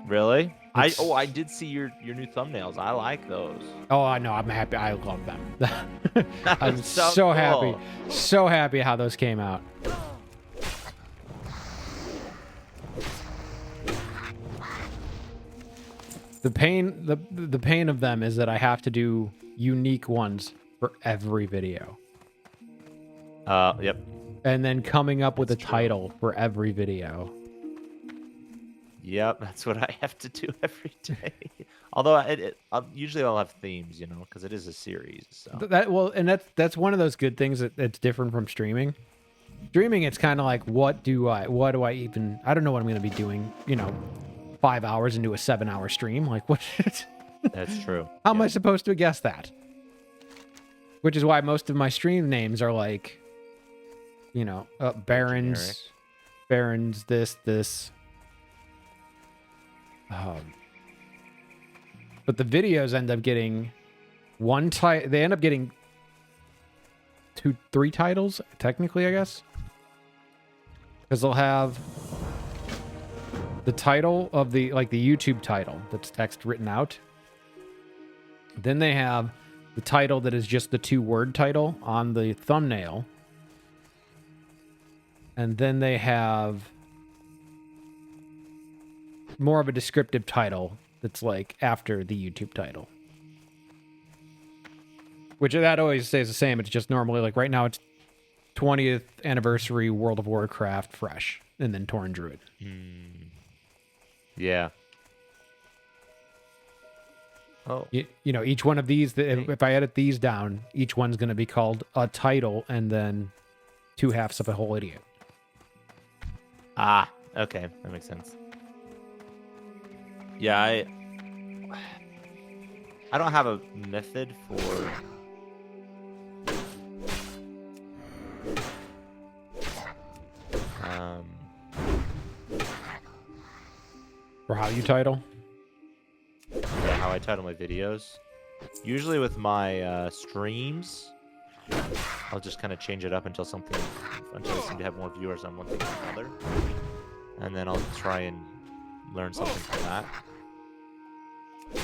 Really? It's- I did see your new thumbnails. I like those. Oh, I know. I'm happy. I love them. I'm So so cool. happy. So happy how those came out. The pain of them is that I have to do unique ones for every video. Yep. And then coming up with a That's true. title for every video. Yep, that's what I have to do every day. Although usually I'll have themes, because it is a series. So. That's one of those good things that's different from streaming. Streaming, it's kind of like, what do I even, I don't know what I'm going to be doing, 5 hours into a 7-hour stream. Like, what? That's true. How am I supposed to guess that? Which is why most of my stream names are like, Barons, this. But the videos end up getting they end up getting 2-3 titles, technically, I guess. Because they'll have the title of the YouTube title that's text written out. Then they have the title that is just the 2-word title on the thumbnail. And then they have more of a descriptive title that's like after the YouTube title. Which that always stays the same. It's just normally like right now it's 20th anniversary World of Warcraft fresh and then Tauren Druid. Yeah. Oh, You know, each one of these, if I edit these down, each one's going to be called a title and then 2 halves of a whole idiot. ah, okay, that makes sense. Yeah, I don't have a method for. For how you title? Yeah, how I title my videos. Usually with my streams, I'll just kind of change it up until I seem to have more viewers on one thing than another, and then I'll try and learn something from that.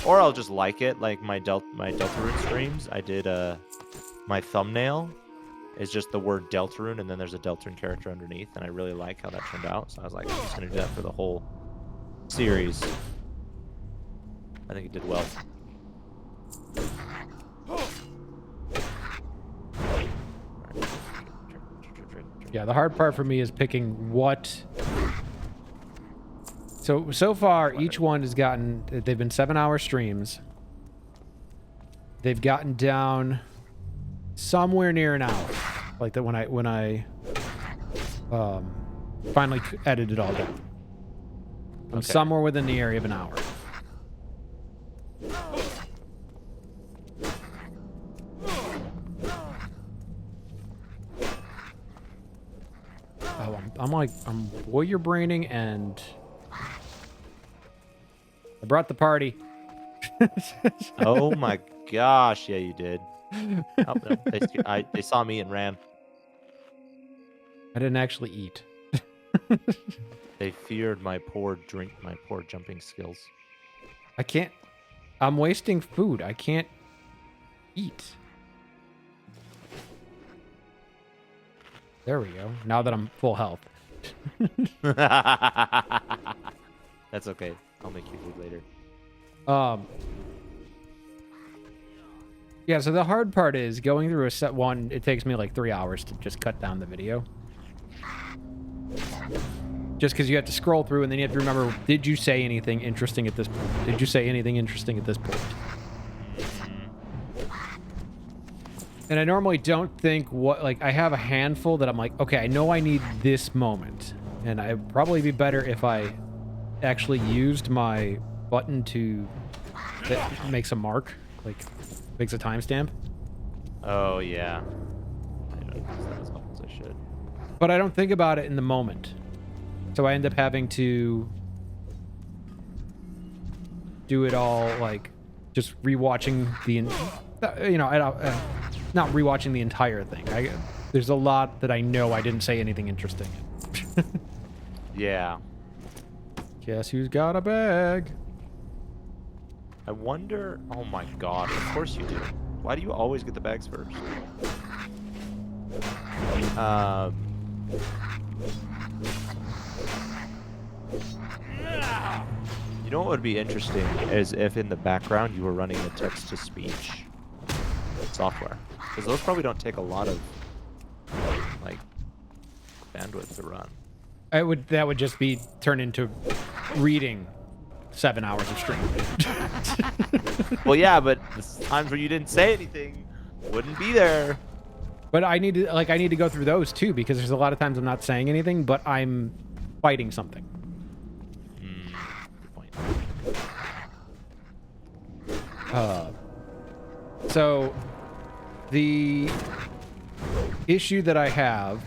Or I'll just like it, like my Deltarune streams. I did my thumbnail is just the word Deltarune, and then there's a Deltarune character underneath, and I really like how that turned out. So I was like, I'm just gonna do that for the whole series. I think it did well. Yeah, the hard part for me is picking what. So far, each one has gotten. They've been 7-hour streams. They've gotten down somewhere near an hour, like that when I finally edited it all down. I'm Okay. somewhere within the area of an hour. Oh, I'm warrior braining, and I brought the party. Oh my gosh, yeah, you did. Oh, no, they saw me and ran. I didn't actually eat. They feared my poor jumping skills. I can't. I'm wasting food. I can't eat. There we go. Now that I'm full health. That's okay. I'll make you food later. Yeah, so the hard part is going through a set one. It takes me like 3 hours to just cut down the video. Just because you have to scroll through and then you have to remember, did you say anything interesting at this point? Did you say anything interesting at this point? And I normally don't think I have a handful that I'm like, okay, I know I need this moment. And I'd probably be better if I actually used my button that makes a mark, like makes a timestamp. Oh yeah. I don't use that as often as I should. But I don't think about it in the moment. So I end up having to do it all like just rewatching not rewatching the entire thing. There's a lot that I know I didn't say anything interesting in. Yeah. Guess who's got a bag? I wonder. Oh my god. Of course you do. Why do you always get the bags first? You know what would be interesting is if in the background you were running a text-to-speech software, because those probably don't take a lot of like bandwidth to run. That would just be turned into reading 7 hours of stream. Well, yeah, but the times where you didn't say anything wouldn't be there. But I need to go through those too, because there's a lot of times I'm not saying anything, but I'm fighting something. Good point. So the issue that I have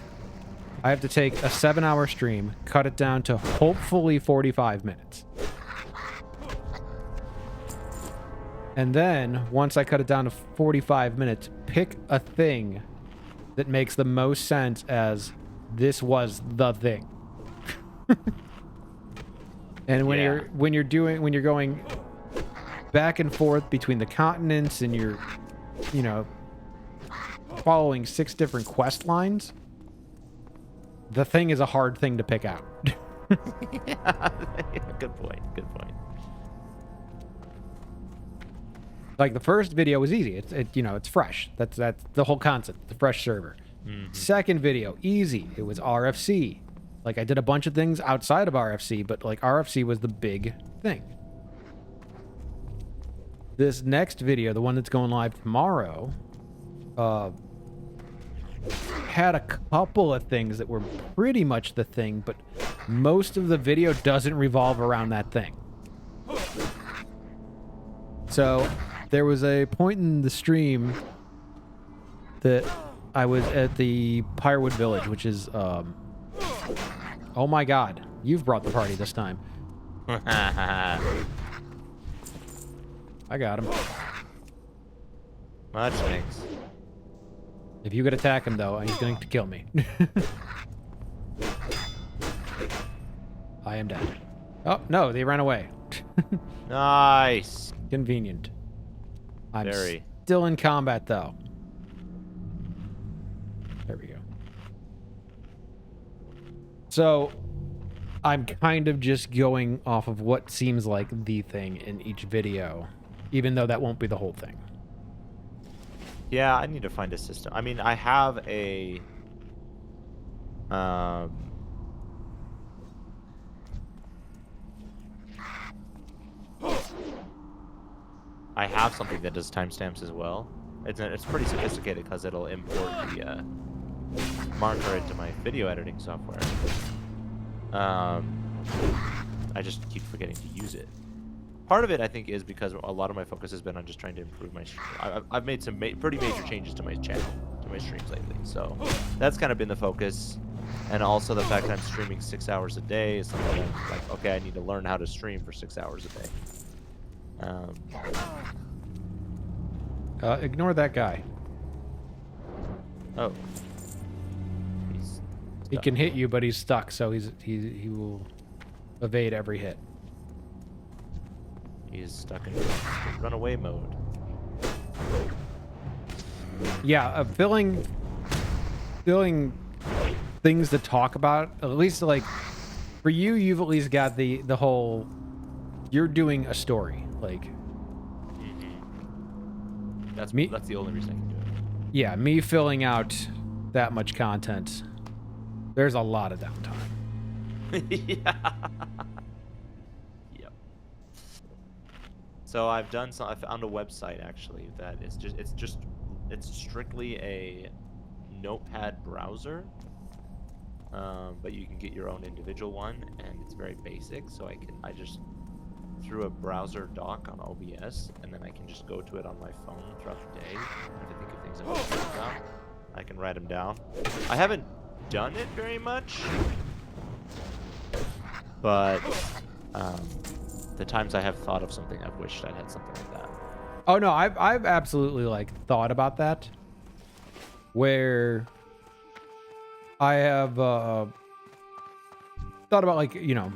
to take a 7-hour stream, cut it down to hopefully 45 minutes. And then once I cut it down to 45 minutes, pick a thing that makes the most sense as this was the thing. And when you're going back and forth between the continents and you're following 6 different quest lines, the thing is a hard thing to pick out. Yeah, good point. Good point. Like the first video was easy. It's fresh. That's the whole concept. It's a fresh server. Mm-hmm. Second video, easy. It was RFC. Like I did a bunch of things outside of RFC, but like RFC was the big thing. this next video, the one that's going live tomorrow, had a couple of things that were pretty much the thing, but most of the video doesn't revolve around that thing. So there was a point in the stream that I was at the Pyrewood Village, which is, oh my god, you've brought the party this time. I got him. Much thanks. If you could attack him, though, he's going to kill me. I am dead. Oh, no, they ran away. Nice. Convenient. I'm Very. still in combat, though. There we go. So, I'm kind of just going off of what seems like the thing in each video, even though that won't be the whole thing. Yeah, I need to find a system. I mean, I have a I have something that does timestamps as well. It's pretty sophisticated because it'll import the marker into my video editing software. I just keep forgetting to use it. Part of it, I think, is because a lot of my focus has been on just trying to improve my I've made some pretty major changes to my channel, to my streams lately. So that's kind of been the focus. And also the fact that I'm streaming 6 hours a day is something that I'm like, okay, I need to learn how to stream for 6 hours a day. Ignore that guy. Oh. He's He stuck. can hit you, but he's stuck, so he will evade every hit. He is stuck in runaway mode. Yeah, filling things to talk about. At least, like, for you, you've at least got the whole. You're doing a story, like. That's Me- That's the only reason I can do it. Yeah, me filling out that much content. There's a lot of downtime. Yeah. Yep. So I found a website actually that is it's strictly a notepad browser. But you can get your own individual one, and it's very basic. So I just threw a browser doc on OBS, and then I can just go to it on my phone throughout the day. If I think of things I want to write down, I can write them down. I haven't done it very much, but the times I have thought of something, I've wished I'd had something like that. Oh no, I've absolutely like thought about that. Where I have thought about, like, you know,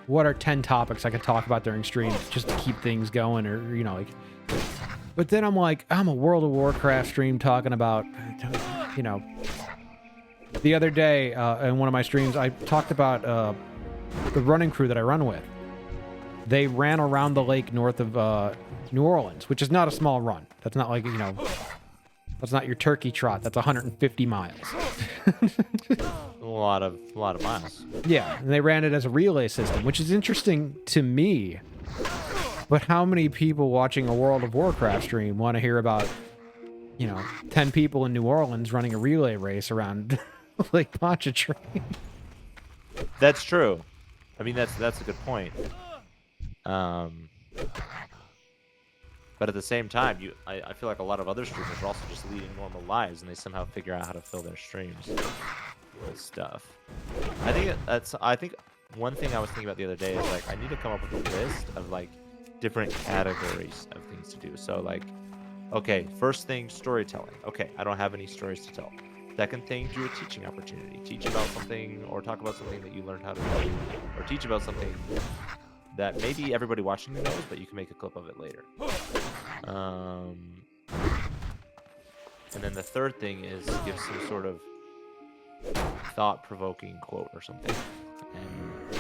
what are 10 topics I could talk about during streams just to keep things going, or, you know, like. But then I'm like, I'm a World of Warcraft stream talking about, you know. The other day in one of my streams, I talked about the running crew that I run with. They ran around the lake north of New Orleans, which is not a small run. That's not like, you know, that's not your turkey trot. That's 150 miles. A lot of miles. Yeah, and they ran it as a relay system, which is interesting to me. But how many people watching a World of Warcraft stream want to hear about, you know, 10 people in New Orleans running a relay race around Lake Pontchartrain? That's true. I mean, that's a good point. But at the same time, I feel like a lot of other streamers are also just leading normal lives, and they somehow figure out how to fill their streams with stuff. I think one thing I was thinking about the other day is, like, I need to come up with a list of, like, different categories of things to do. So, like, okay, first thing, storytelling. Okay, I don't have any stories to tell. Second thing, do a teaching opportunity. Teach about something, or talk about something that you learned how to do, or teach about something that maybe everybody watching knows, but you can make a clip of it later. And then the third thing is give some sort of thought-provoking quote or something. And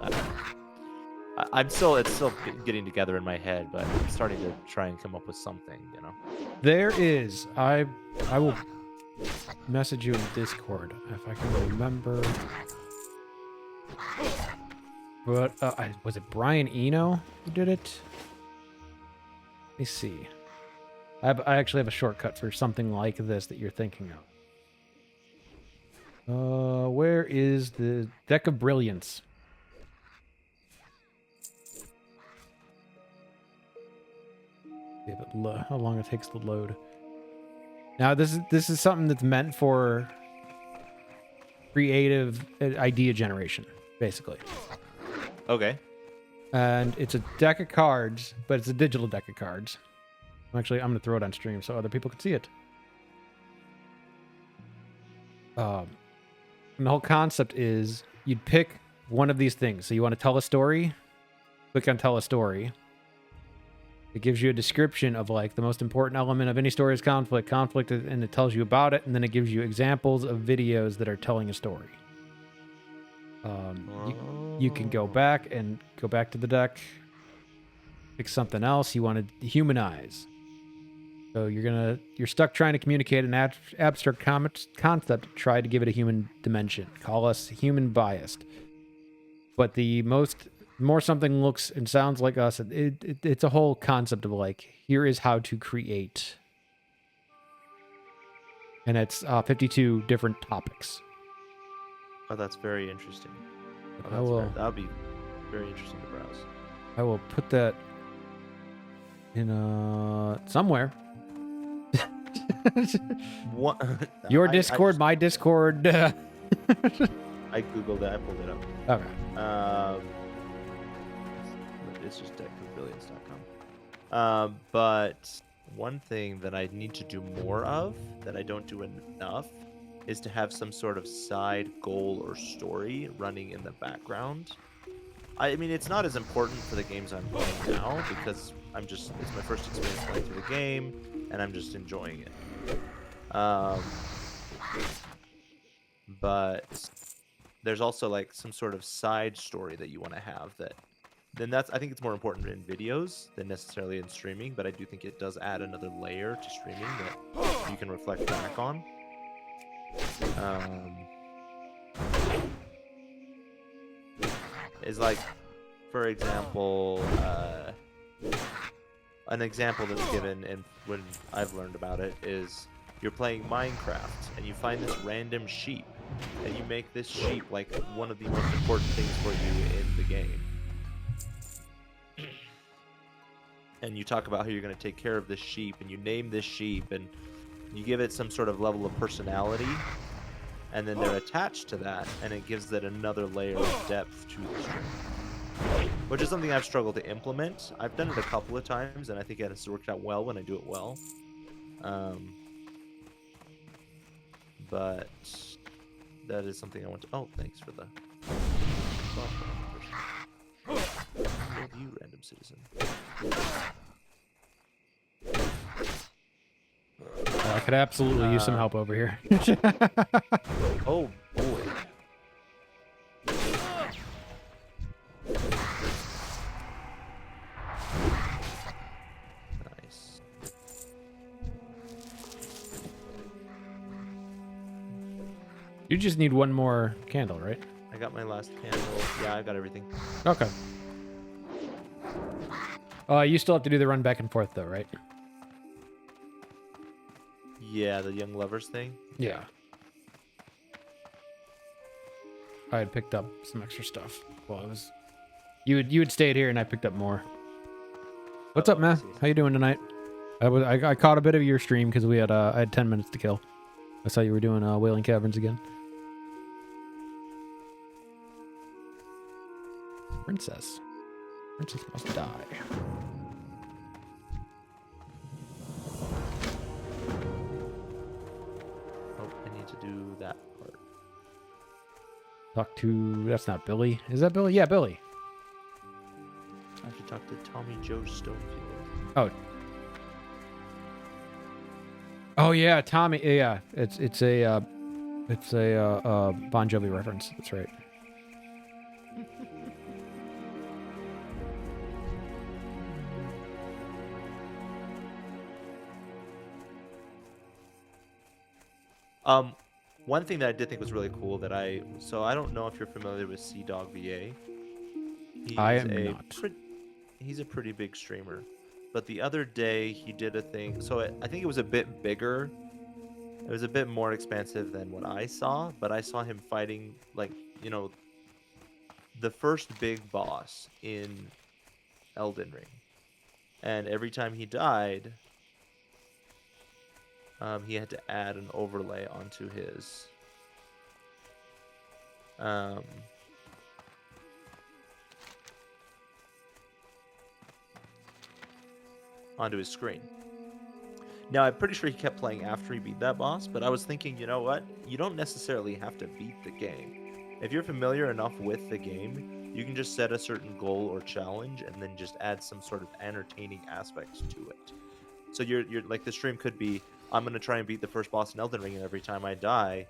I don't know. It's still getting together in my head, but I'm starting to try and come up with something, you know. There is. I will message you in Discord if I can remember. But was it Brian Eno who did it? Let me see. I actually have a shortcut for something like this that you're thinking of. Where is the Deck of Brilliance? See if it how long it takes to load. Now this is something that's meant for creative idea generation, basically. Okay. And it's a deck of cards, but it's a digital deck of cards. Actually, I'm going to throw it on stream so other people can see it. And the whole concept is you'd pick one of these things. So you want to tell a story, click on tell a story. It gives you a description of like the most important element of any story is conflict, and it tells you about it, and then it gives you examples of videos that are telling a story. You can go back to the deck, pick something else you want to humanize. So you're stuck trying to communicate an abstract concept, try to give it a human dimension. Call us human biased. But the more something looks and sounds like us, it's a whole concept of like, here is how to create. And it's 52 different topics. Oh, that's very interesting. That'll be very interesting to browse. I will put that in somewhere. What? Your Discord, my Discord. I googled it. I pulled it up. Okay. It's just deckofbrilliance.com. But one thing that I need to do more of that I don't do enough is to have some sort of side goal or story running in the background. I mean, it's not as important for the games I'm playing now because it's my first experience playing through the game and I'm just enjoying it. But there's also like some sort of side story that you want to have I think it's more important in videos than necessarily in streaming, but I do think it does add another layer to streaming that you can reflect back on. Is like, for example, an example that's given and when I've learned about it is you're playing Minecraft and you find this random sheep and you make this sheep like one of the most important things for you in the game. And you talk about how you're going to take care of this sheep and you name this sheep and you give it some sort of level of personality and then they're attached to that and it gives it another layer of depth to the stream, which is something I've struggled to implement. I've done it a couple of times and I think it has worked out well when I do it well. But that is something I want to... Oh, thanks for the... You random citizen. I could absolutely use some help over here. Oh boy. Nice. You just need one more candle, right? I got my last candle. Yeah, I got everything. Okay. You still have to do the run back and forth, though, right? Yeah, the young lovers thing. Yeah. I had picked up some extra stuff. Well, it was you had stayed here, and I picked up more. What's up, man? How you doing tonight? I caught a bit of your stream because we had I had 10 minutes to kill. I saw you were doing Wailing Caverns again. Princess must die. Oh, I need to do that part. Talk to... That's not Billy. Is that Billy? Yeah, Billy. I have to talk to Tommy Joe Stonefield. Oh. Oh yeah, Tommy. Yeah, it's a Bon Jovi reference. That's right. One thing that I did think was really cool that I don't know if you're familiar with Sea Dog VA. I am not. He's a pretty big streamer. but the other day he did a thing. So I think it was a bit bigger. It was a bit more expansive than what I saw, but I saw him fighting, like, you know, the first big boss in Elden Ring. And every time he died, he had to add an overlay onto his um, onto his screen. Now, I'm pretty sure he kept playing after he beat that boss, but I was thinking, you know what? You don't necessarily have to beat the game. If you're familiar enough with the game, you can just set a certain goal or challenge and then just add some sort of entertaining aspects to it. So you're like, the stream could be, I'm going to try and beat the first boss in Elden Ring, and every time I die,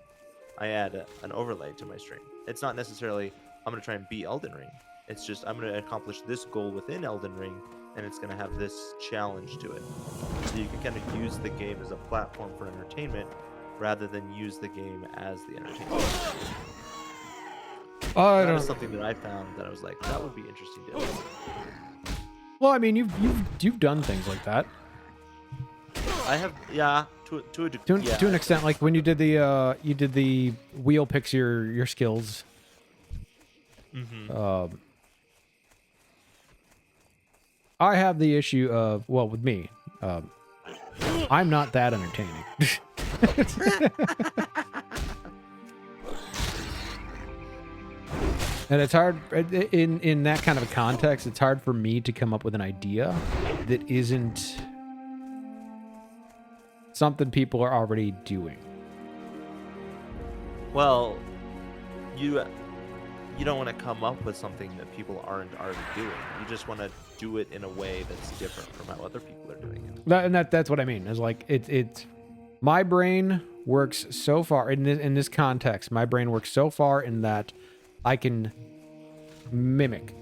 I add an overlay to my stream. It's not necessarily, I'm going to try and beat Elden Ring. It's just, I'm going to accomplish this goal within Elden Ring, and it's going to have this challenge to it. So you can kind of use the game as a platform for entertainment rather than use the game as the entertainment. That was something that I found that I was like, that would be interesting to do. Well, I mean, you've done things like that. I have, yeah, to a degree. To an extent, like when you did the wheel picks your skills. Mm-hmm. I have the issue of, well, with me, I'm not that entertaining. And it's hard in that kind of a context. It's hard for me to come up with an idea that isn't something people are already doing. Well, you don't want to come up with something that people aren't already doing. You just want to do it in a way that's different from how other people are doing it. That's what I mean. Is like it's my brain works so far in this context. My brain works so far in that I can mimic.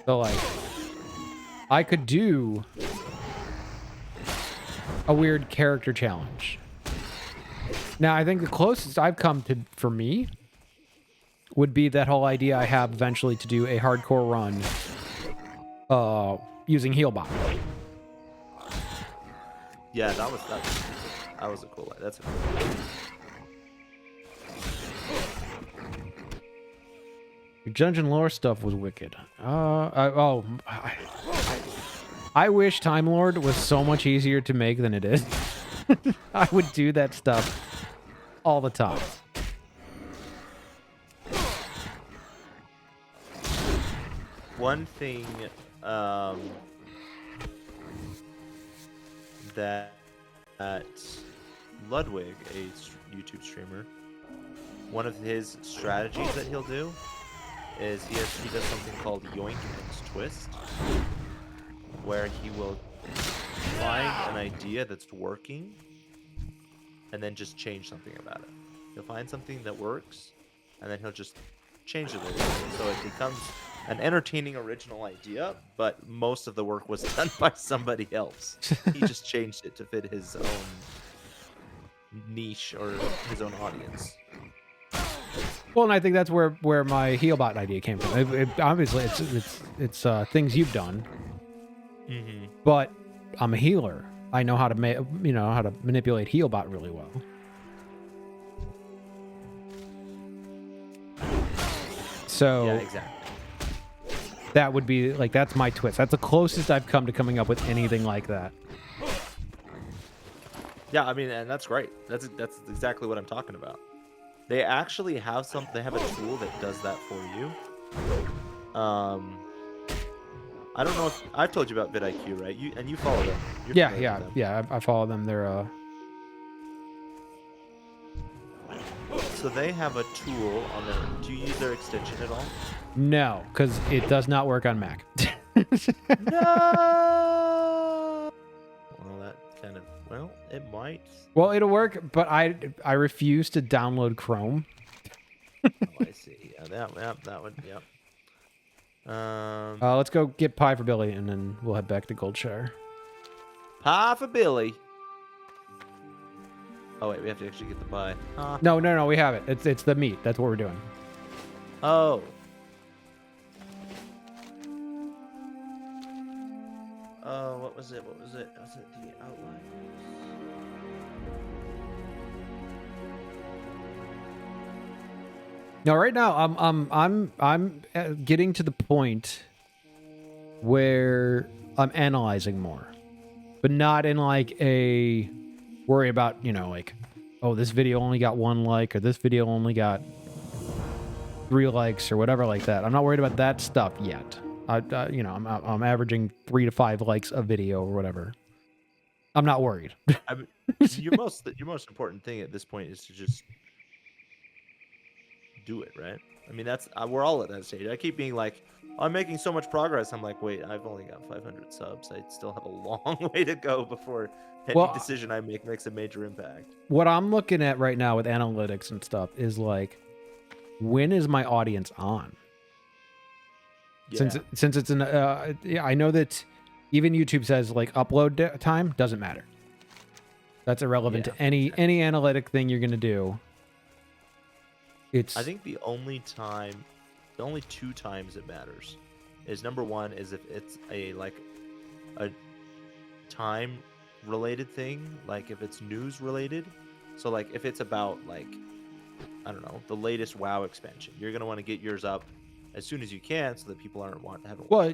So like, I could do a weird character challenge. Now, I think the closest I've come to, for me, would be that whole idea I have eventually to do a hardcore run using Healbot. Yeah, that was a cool. That's a cool. Your dungeon lore stuff was wicked. I wish Time Lord was so much easier to make than it is. I would do that stuff all the time. One thing that Ludwig, a YouTube streamer, one of his strategies that he'll do is he does something called Yoink and Twist, where he will find an idea that's working and then just change something about it. He'll find something that works and then he'll just change it a little bit. So it becomes an entertaining original idea, but most of the work was done by somebody else. He just changed it to fit his own niche or his own audience. Well, and I think that's where my Healbot idea came from. Obviously, it's things you've done, but I'm a healer. I know how to how to manipulate Healbot really well. So yeah, exactly. That would be like, that's my twist. That's the closest I've come to coming up with anything like that. Yeah, I mean, and that's great. That's exactly what I'm talking about. They actually have they have a tool that does that for you. I don't know if I've told you about vidIQ, right? You follow them. Yeah. I follow them. They're So they have a tool on their. Do you use their extension at all? No, because it does not work on Mac. No. Well, that kind of. Well, it might. Well, it'll work, but I refuse to download Chrome. Oh, I see. Yeah, that would. Yeah. Let's go get pie for Billy, and then we'll head back to Goldshire. Pie for Billy. Oh wait, we have to actually get the pie. No, we have it. It's the meat. That's what we're doing. Oh. What was it? Was it the outline? No, right now I'm getting to the point where I'm analyzing more, but not in like a worry about, you know, like, oh, this video only got 1 like, or this video only got 3 likes, or whatever like that. I'm not worried about that stuff yet. You know, I'm averaging 3 to 5 likes a video or whatever. I'm not worried. I mean, your most important thing at this point is to just do it, right? I mean, that's we're all at that stage. I keep being like, I'm making so much progress. I'm like, wait, I've only got 500 subs. I still have a long way to go before any decision I make makes a major impact. What I'm looking at right now with analytics and stuff is like, when is my audience on? Yeah. Since it's an I know that even YouTube says like upload time doesn't matter. That's irrelevant to any analytic thing you're gonna do. I think the only 2 times it matters is, number 1 is if it's a time related thing, like if it's news related. So like if it's about like, I don't know, the latest WoW expansion, you're gonna want to get yours up as soon as you can so that people haven't watched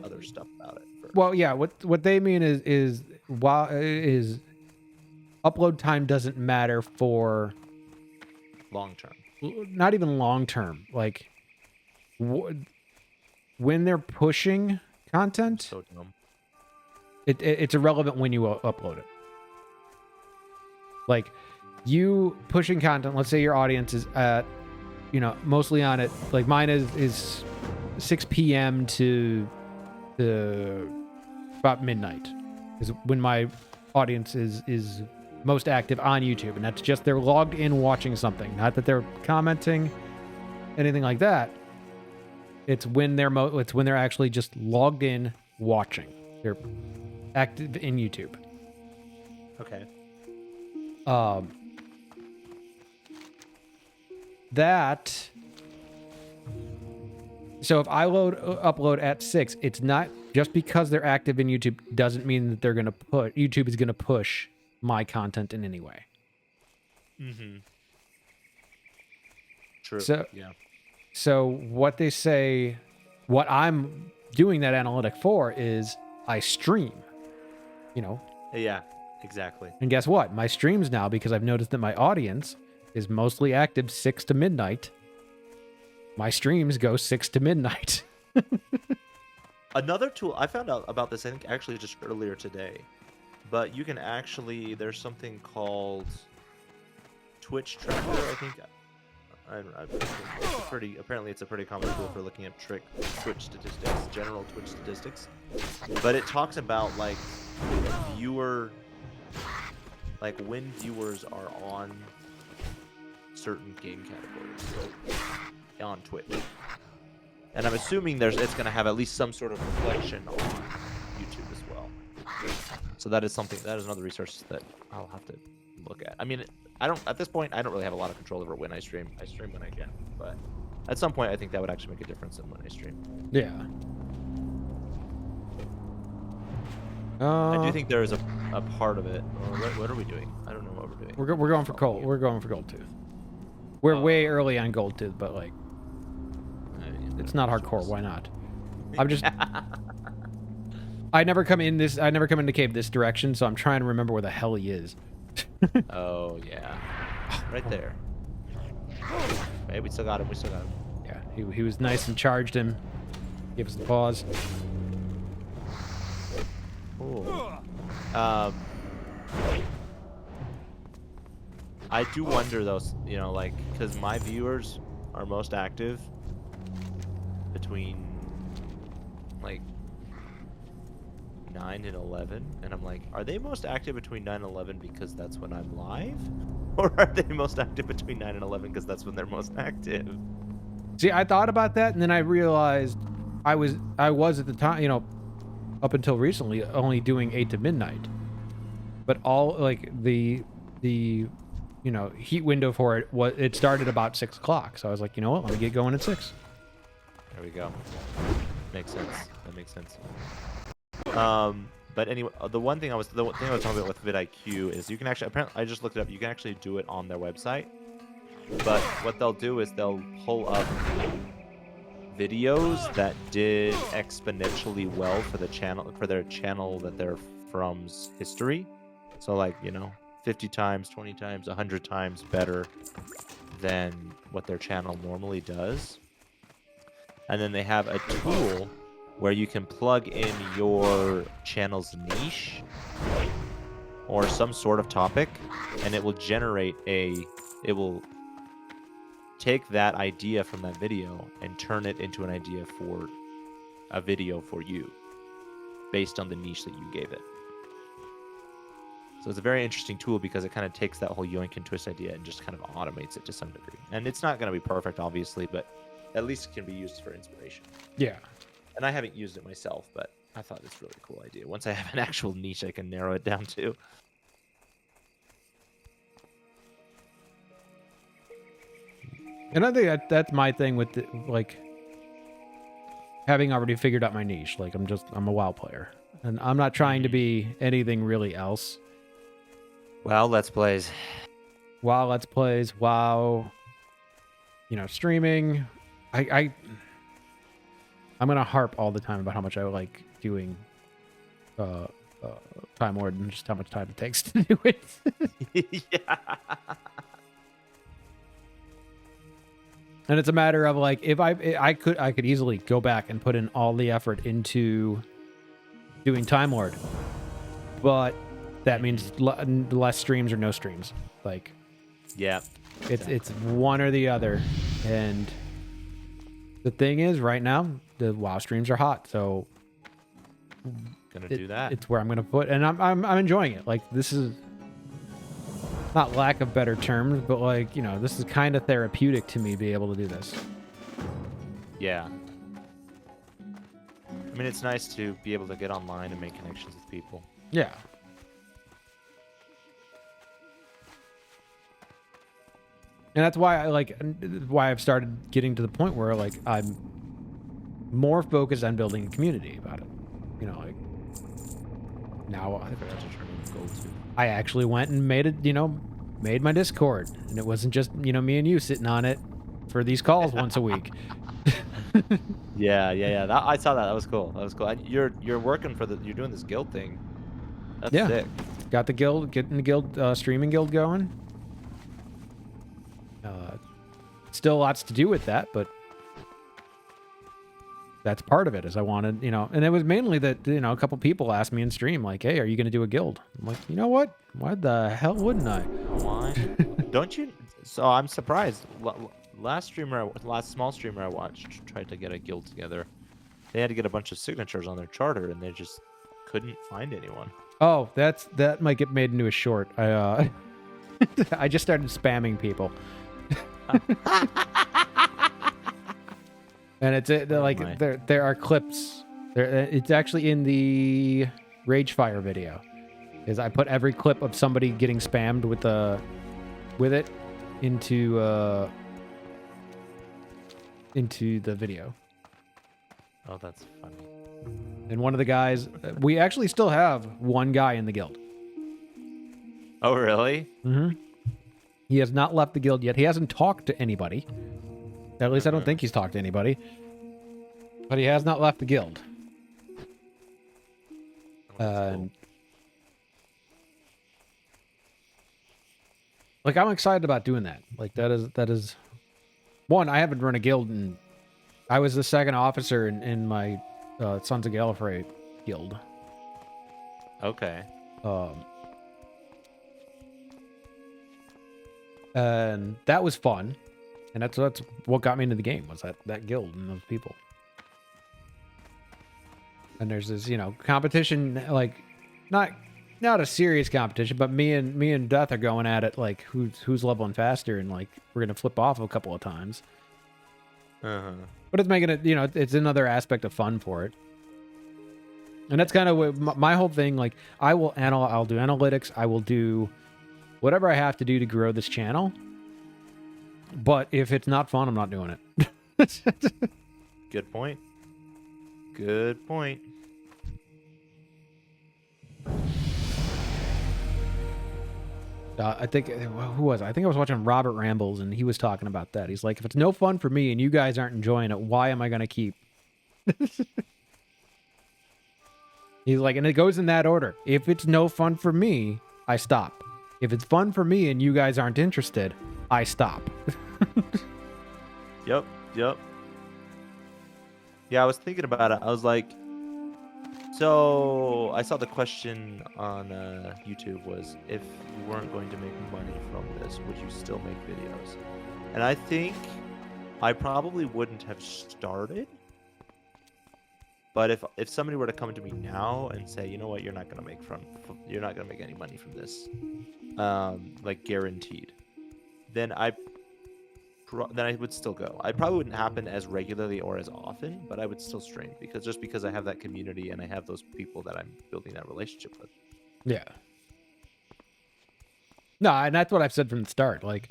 other stuff about it first. Well, yeah, what they mean is upload time doesn't matter for long term. Not even long term. Like when they're pushing content, So dumb. It's irrelevant when you upload it. Like you pushing content, let's say your audience is at, you know, mostly on it. Like mine is 6 p.m. to about midnight is when my audience is most active on YouTube, and that's just they're logged in watching something, not that they're commenting, anything like that. It's when they're actually just logged in watching. They're active in YouTube. Okay. So if I upload at 6, it's not just because they're active in YouTube doesn't mean that YouTube is gonna push my content in any way. Mm-hmm. True. So what they say, what I'm doing that analytic for is I stream, you know. Yeah, exactly. And guess what? My streams now, because I've noticed that my audience is mostly active 6 to midnight. My streams go 6 to midnight. Another tool I found out about this, I think actually just earlier today, but you can actually, there's something called Twitch Tracker, I think. Apparently it's a pretty common tool for looking at Twitch statistics, general Twitch statistics. But it talks about like when viewers are on certain game categories on Twitch. And I'm assuming it's going to have at least some sort of reflection on YouTube as well. So that is another resource that I'll have to look at. I mean, at this point, I don't really have a lot of control over when I stream. I stream when I can, but at some point, I think that would actually make a difference in when I stream. Yeah. I do think there is a part of it. What are we doing? I don't know what we're doing. We're going for gold. We're going for Gold Tooth. We're way early on Gold Tooth, but like, it's not hardcore. Why not? I'm just. I never come into cave this direction, so I'm trying to remember where the hell he is. Oh yeah, right there. Hey, we still got him. Yeah, he was nice and charged him. Gave us the pause. Cool. I do wonder though, you know, like, because my viewers are most active between like 9 and 11, and I'm like, are they most active between 9 and 11 because that's when I'm live, or are they most active between 9 and 11 because that's when they're most active? See, I thought about that, and then I realized I was at the time, you know, up until recently, only doing 8 to midnight, but all like the you know, heat window for it started about 6 o'clock. So I was like, you know what, let me get going at 6. There we go. Makes sense. That makes sense. But anyway, the thing I was talking about with vidIQ is you can actually, apparently I just looked it up, you can actually do it on their website. But what they'll do is they'll pull up videos that did exponentially well for their channel that they're from's history. So like, 50 times, 20 times, 100 times better than what their channel normally does. And then they have a tool where you can plug in your channel's niche or some sort of topic, and it will take that idea from that video and turn it into an idea for a video for you based on the niche that you gave it. So it's a very interesting tool because it kind of takes that whole yoink and twist idea and just kind of automates it to some degree. And it's not going to be perfect, obviously, but at least it can be used for inspiration. Yeah. And I haven't used it myself, but I thought it's a really cool idea. Once I have an actual niche, I can narrow it down to. And I think that's my thing with having already figured out my niche. Like I'm a WoW player, and I'm not trying to be anything really else. WoW Let's Plays. WoW Let's Plays, WoW, streaming. I'm gonna harp all the time about how much I like doing Time Lord and just how much time it takes to do it. Yeah. And it's a matter of like, if I could easily go back and put in all the effort into doing Time Lord, but that means less streams or no streams. Like, yeah, it's one or the other. And the thing is, right now the WoW streams are hot, so gonna do that. It's where I'm gonna put, and I'm enjoying it. Like, this is not lack of better terms, but like, this is kind of therapeutic to me, be able to do this. Yeah. I mean, it's nice to be able to get online and make connections with people. Yeah. And that's why why I've started getting to the point where like I'm more focused on building a community about it. Like now I actually went and made it, made my Discord, and it wasn't just, me and you sitting on it for these calls once a week. Yeah. I saw that. That was cool. You're working you're doing this guild thing. That's sick. Got the guild, getting the guild, streaming guild going. Still lots to do with that, but that's part of it. Is I wanted, and it was mainly that, a couple people asked me in stream, like, "Hey, are you going to do a guild?" I'm like, you know what? Why the hell wouldn't I? Why? Don't you? So I'm surprised. Last small streamer I watched tried to get a guild together. They had to get a bunch of signatures on their charter, and they just couldn't find anyone. Oh, that might get made into a short. I I just started spamming people. And there are clips. It's actually in the Ragefire video. Is I put every clip of somebody getting spammed with it into the video. Oh, that's funny. And one of the guys, we actually still have one guy in the guild. Oh, really? Mm-hmm. He has not left the guild yet. He hasn't talked to anybody. At least I don't think he's talked to anybody. But he has not left the guild. Cool. Like, I'm excited about doing that. Like, that is one. I haven't run a guild, and I was the second officer in my Sons of Gallifrey guild. Okay. And that was fun, and that's what got me into the game, was that guild and those people. And there's this, competition, like not a serious competition, but me and Death are going at it, like who's leveling faster, and like we're gonna flip off a couple of times. Uh-huh. But it's making it, it's another aspect of fun for it. And that's kind of what my whole thing. Like, I'll do analytics. I will do whatever I have to do to grow this channel. But if it's not fun, I'm not doing it. Good point. Good point. I think who was I think I was watching Robert Rambles, and he was talking about that. He's like, if it's no fun for me and you guys aren't enjoying it, why am I going to keep? He's like, and it goes in that order. If it's no fun for me, I stop. If it's fun for me and you guys aren't interested, I stop. Yep. Yeah, I was thinking about it. I was like, so I saw the question on YouTube was, if you weren't going to make money from this, would you still make videos? And I think I probably wouldn't have started. But if somebody were to come to me now and say, you know what, you're not gonna make any money from this, like guaranteed, then I would still go. I probably wouldn't happen as regularly or as often, but I would still stream because I have that community and I have those people that I'm building that relationship with. Yeah. No, and that's what I've said from the start. Like,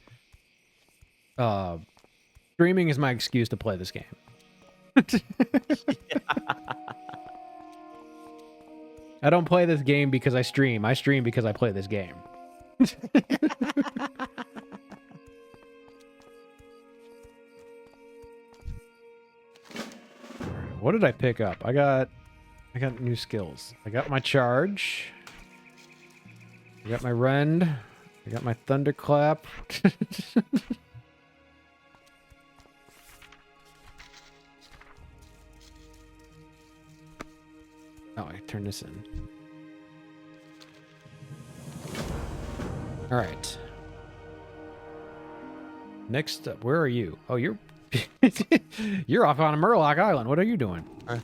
streaming is my excuse to play this game. I don't play this game because I stream. I stream because I play this game. What did I pick up? I got new skills. I got my charge. I got my rend. I got my thunderclap. Oh, I turned this in. All right. Next up, where are you? Oh, you're you're off on a Murloc Island. What are you doing? I'm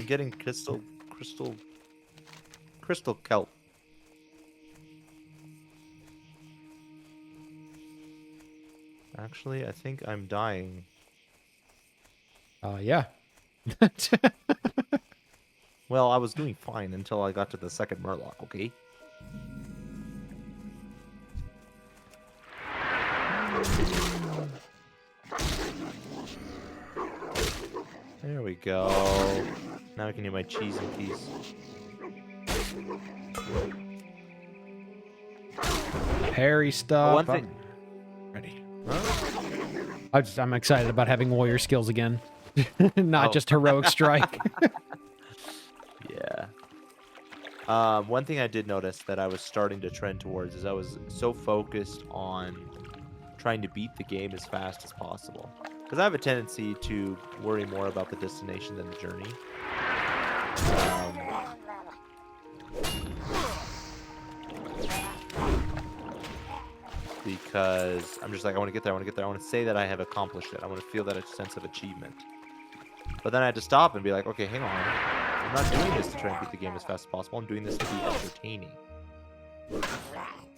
getting crystal kelp. Actually, I think I'm dying. Yeah. Well, I was doing fine until I got to the second Murloc, okay? There we go. Now I can eat my cheese in peace. Hairy stuff. One thing. I'm ready. Huh? I'm excited about having warrior skills again. Not just heroic strike. Yeah. One thing I did notice that I was starting to trend towards is I was so focused on trying to beat the game as fast as possible. Because I have a tendency to worry more about the destination than the journey. Because I'm just like, I want to get there, I want to say that I have accomplished it. I want to feel that sense of achievement. But then I had to stop and be like, okay, hang on. I'm not doing this to try and beat the game as fast as possible. I'm doing this to be entertaining.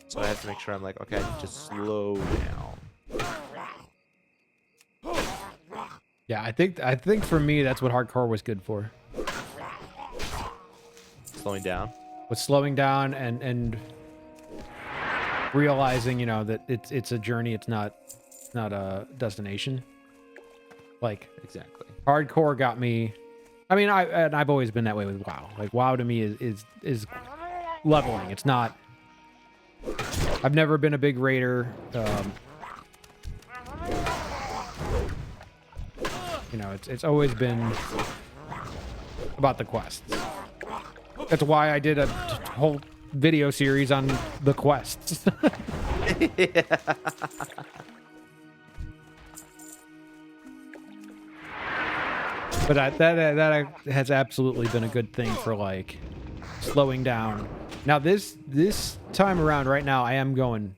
So I have to make sure I'm like, okay, I need to slow down. Yeah, I think for me that's what hardcore was good for. Slowing down? Was slowing down and realizing, you know, that it's a journey, it's not a destination. Like, Exactly. hardcore got me. I mean, I've always been that way with WoW. Like, WoW to me is leveling. It's not. I've never been a big raider. You know, it's always been about the quests. That's why I did a whole video series on the quests. Yeah. But that has absolutely been a good thing for, like, slowing down. Now this time around, right now, I am going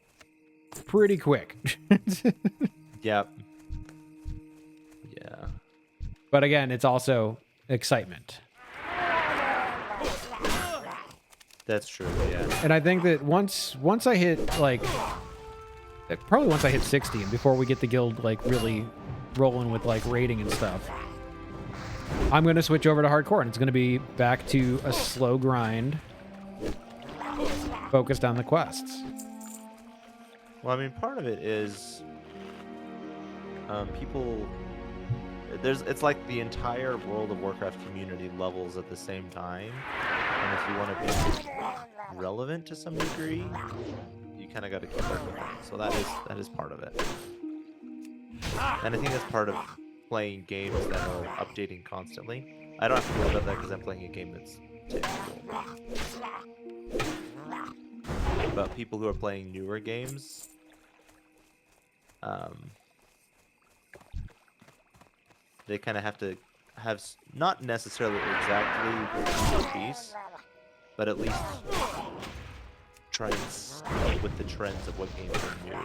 pretty quick. Yep. Yeah. But again, it's also excitement. That's true, yeah. And I think that once I hit, like, probably once I hit 60, and before we get the guild, like, really rolling with, like, raiding and stuff, I'm going to switch over to hardcore, and it's going to be back to a slow grind focused on the quests. Well, I mean, part of it is people. It's like the entire World of Warcraft community levels at the same time, and if you want to be relevant to some degree, you kind of got to keep up with that. So that is part of it. And I think that's part of playing games that are updating constantly. I don't have to worry about that because I'm playing a game that's terrible. But people who are playing newer games, they kind of have to have not necessarily exactly a piece, but at least try and stay with the trends of what games are new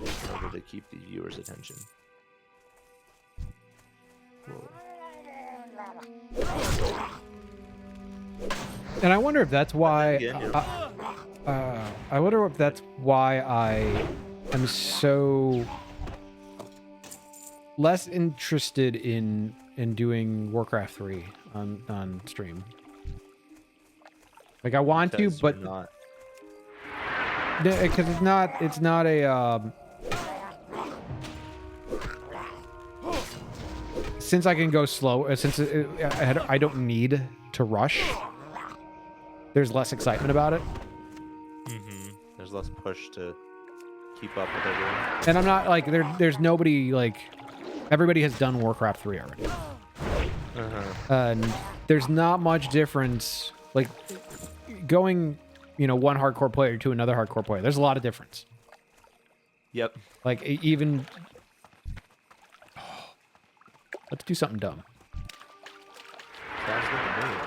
in order to keep the viewer's attention. Whoa. And I wonder if that's why. Again, I wonder if that's why I am so less interested in doing Warcraft 3 on stream. Like I want to, but not. Because it's not a since I can go slow, since I don't need to rush, there's less excitement about it. There's less push to keep up with everyone. And I'm not like there's nobody like everybody has done Warcraft 3 already. And there's not much difference like going, one hardcore player to another hardcore player. There's a lot of difference. Yep. Like even let's do something dumb. Sounds good to me.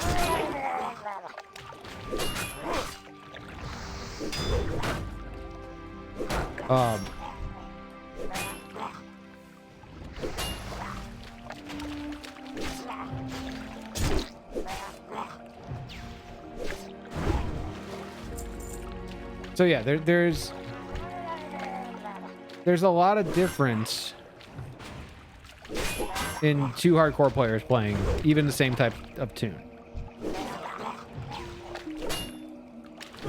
So yeah, there's a lot of difference in two hardcore players playing even the same type of tune.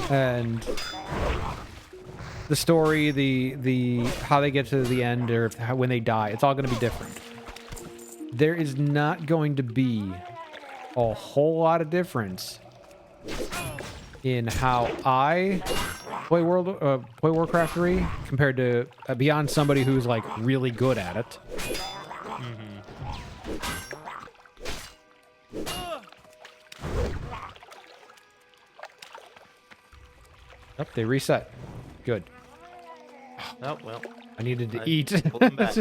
And the story, the how they get to the end, or when they die, it's all going to be different. There is not going to be a whole lot of difference in how I play Warcraft 3 compared to beyond somebody who's like really good at it. Oh, they reset. Good. Oh, well. I needed to eat. Pulled them back.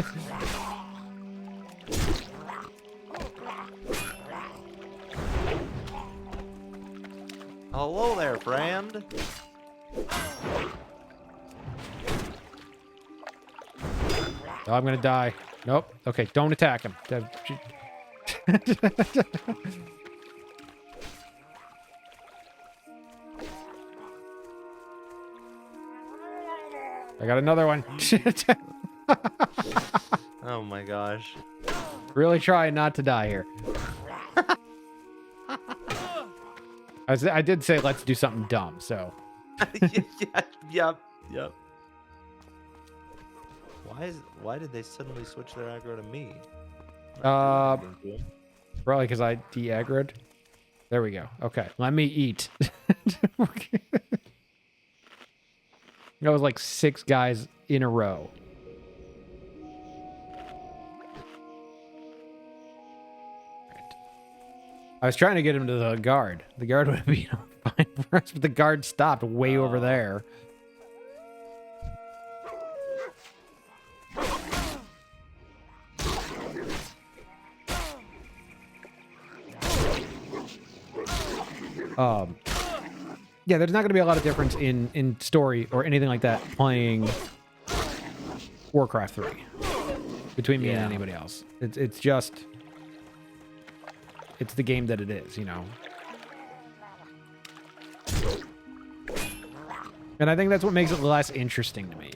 Hello there, friend. Oh, I'm gonna die. Nope. Okay, don't attack him. I got another one. Oh my gosh. Really try not to die here. I did say let's do something dumb, so. Yep. Why did they suddenly switch their aggro to me? Probably because I de-aggroed. There we go. Okay, let me eat. That was like 6 guys in a row. I was trying to get him to the guard. The guard would have been fine for us, but the guard stopped way over there. Yeah, there's not going to be a lot of difference in story or anything like that playing Warcraft 3 between me and anybody else. It's just... It's the game that it is, And I think that's what makes it less interesting to me.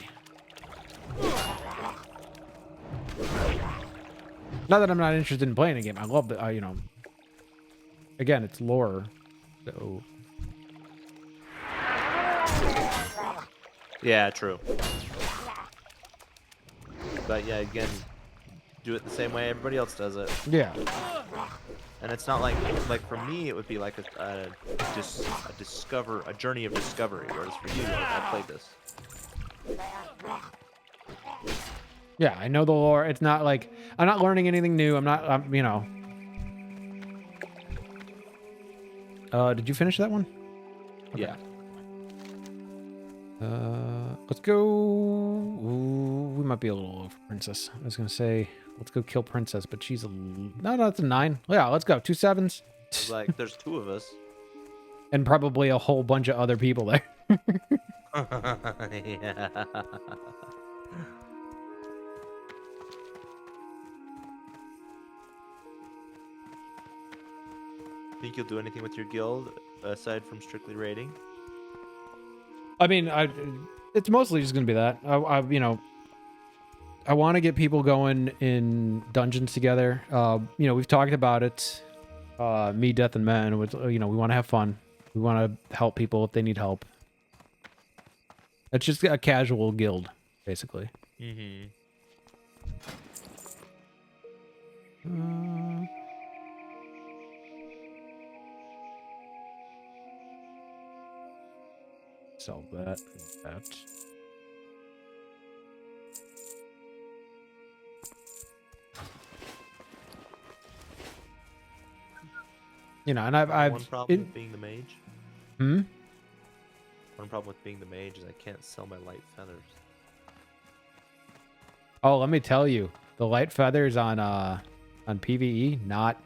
Not that I'm not interested in playing a game. I love the, Again, it's lore, so... Yeah, true. But yeah, again, do it the same way everybody else does it. Yeah. And it's not like for me, it would be like a journey of discovery. Whereas for you, I played this Yeah, I know the lore. It's not like I'm not learning anything new. I'm you know. Did you finish that one? Okay. Yeah. Let's go. Ooh, we might be a little low for Princess. I was gonna say let's go kill Princess, but she's no, that's a 9. Yeah, let's go. 2 7s. It's like there's 2 of us. And probably a whole bunch of other people there. Yeah. Think you'll do anything with your guild aside from strictly raiding? I mean, it's mostly just gonna be that. You know, I want to get people going in dungeons together. You know, we've talked about it. Me, Death, and Men. You know, we want to have fun. We want to help people if they need help. It's just a casual guild, basically. Mm-hmm. Sell that and that. You know, and I've One problem with being the mage. Hmm? One problem with being the mage is I can't sell my light feathers. Oh, let me tell you, the light feathers on PvE not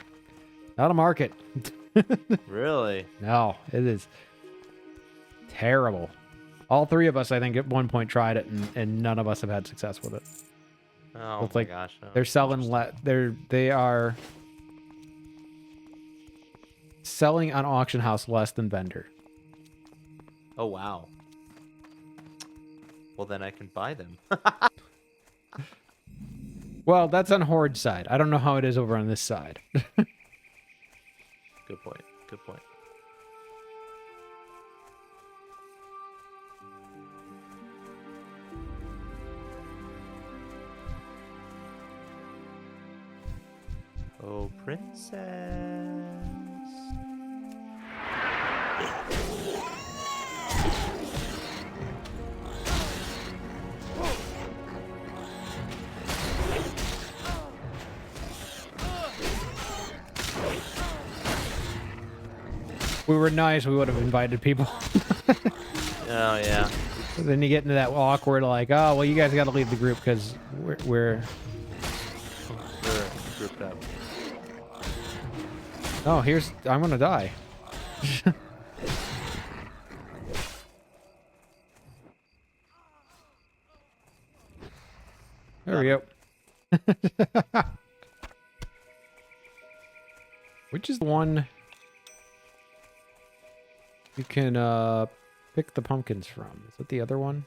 a market. Really? No, it is terrible. All 3 of us, I think, at one point tried it, and none of us have had success with it. Oh It's my like gosh. No. they're selling they are selling on auction house less than vendor. Oh wow. Well then I can buy them. Well, that's on Horde side. I don't know how it is over on this side. Good point. Good point. Oh, princess. If we were nice, we would have invited people. Oh yeah. Then you get into that awkward, like, oh, well, you guys got to leave the group because we're We're grouped up. Oh, I'm gonna die. There we go. Which is the one you can pick the pumpkins from? Is it the other one?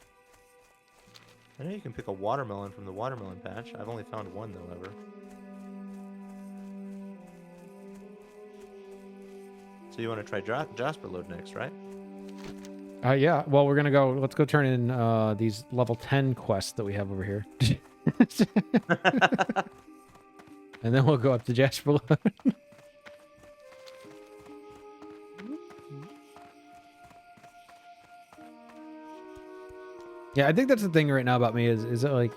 I know you can pick a watermelon from the watermelon patch. I've only found one though ever. So you want to try Jasper load next, right? Yeah. Well, let's go turn in these level 10 quests that we have over here. And then we'll go up to Jasper Load. Yeah, I think that's the thing right now about me is that, like,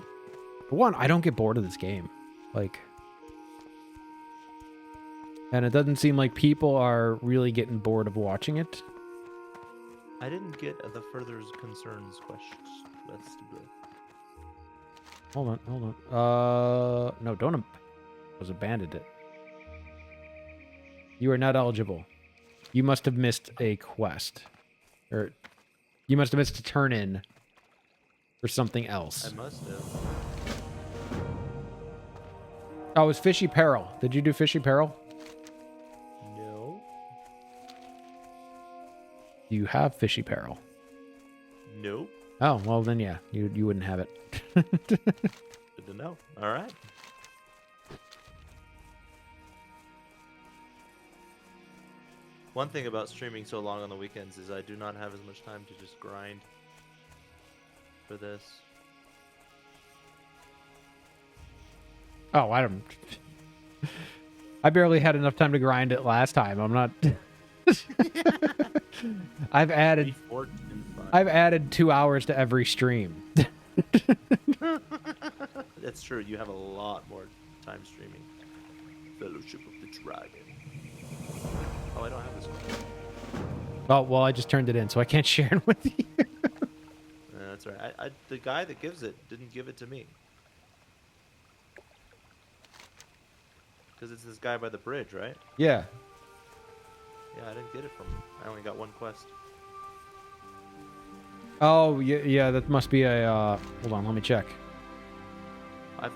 for one, I don't get bored of this game. Like, and it doesn't seem like people are really getting bored of watching it. I didn't get the further concerns questions. Hold on. No, don't. Was abandoned it. You are not eligible. You must have missed a quest, or you must have missed a turn in for something else. I must have. Oh, it was Fishy Peril. Did you do Fishy Peril? No. Do you have Fishy Peril? Nope. Oh, well then, yeah, you wouldn't have it. Good to know. All right. One thing about streaming so long on the weekends is I do not have as much time to just grind for this. Oh, I barely had enough time to grind it last time. I'm not. I've added. 14 5. I've added 2 hours to every stream. That's true. You have a lot more time streaming. Fellowship of the Dragon. Oh, I don't have this one. Oh, well, I just turned it in, so I can't share it with you. That's right. The guy that gives it didn't give it to me. Because it's this guy by the bridge, right? Yeah. Yeah, I didn't get it from him. I only got one quest. Oh, yeah, that must be a, hold on, let me check. I've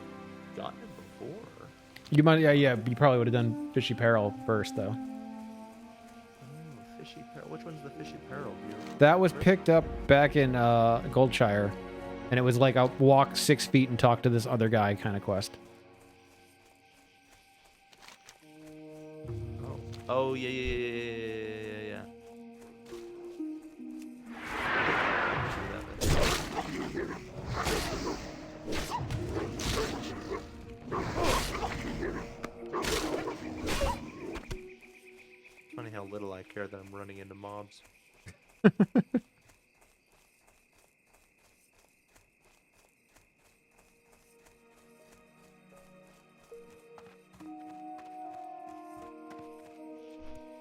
gotten it before. You might, yeah, you probably would have done Fishy Peril first, though. Oh, Fishy Peril. Which one's the Fishy Peril? That was picked up back in Goldshire, and it was like a walk 6 feet and talk to this other guy kind of quest. Oh, yeah. Funny how little I care that I'm running into mobs.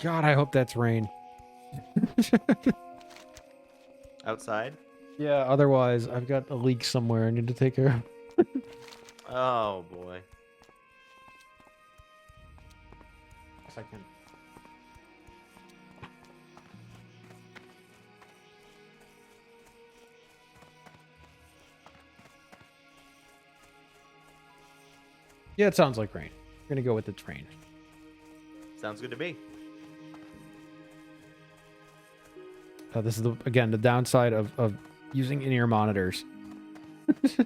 God, I hope that's rain. Outside? Yeah, otherwise I've got a leak somewhere I need to take care of. Oh, boy. If I can. Yeah, it sounds like rain. We're gonna go with it's rain. Sounds good to me. This is, again, the downside of using in-ear monitors. To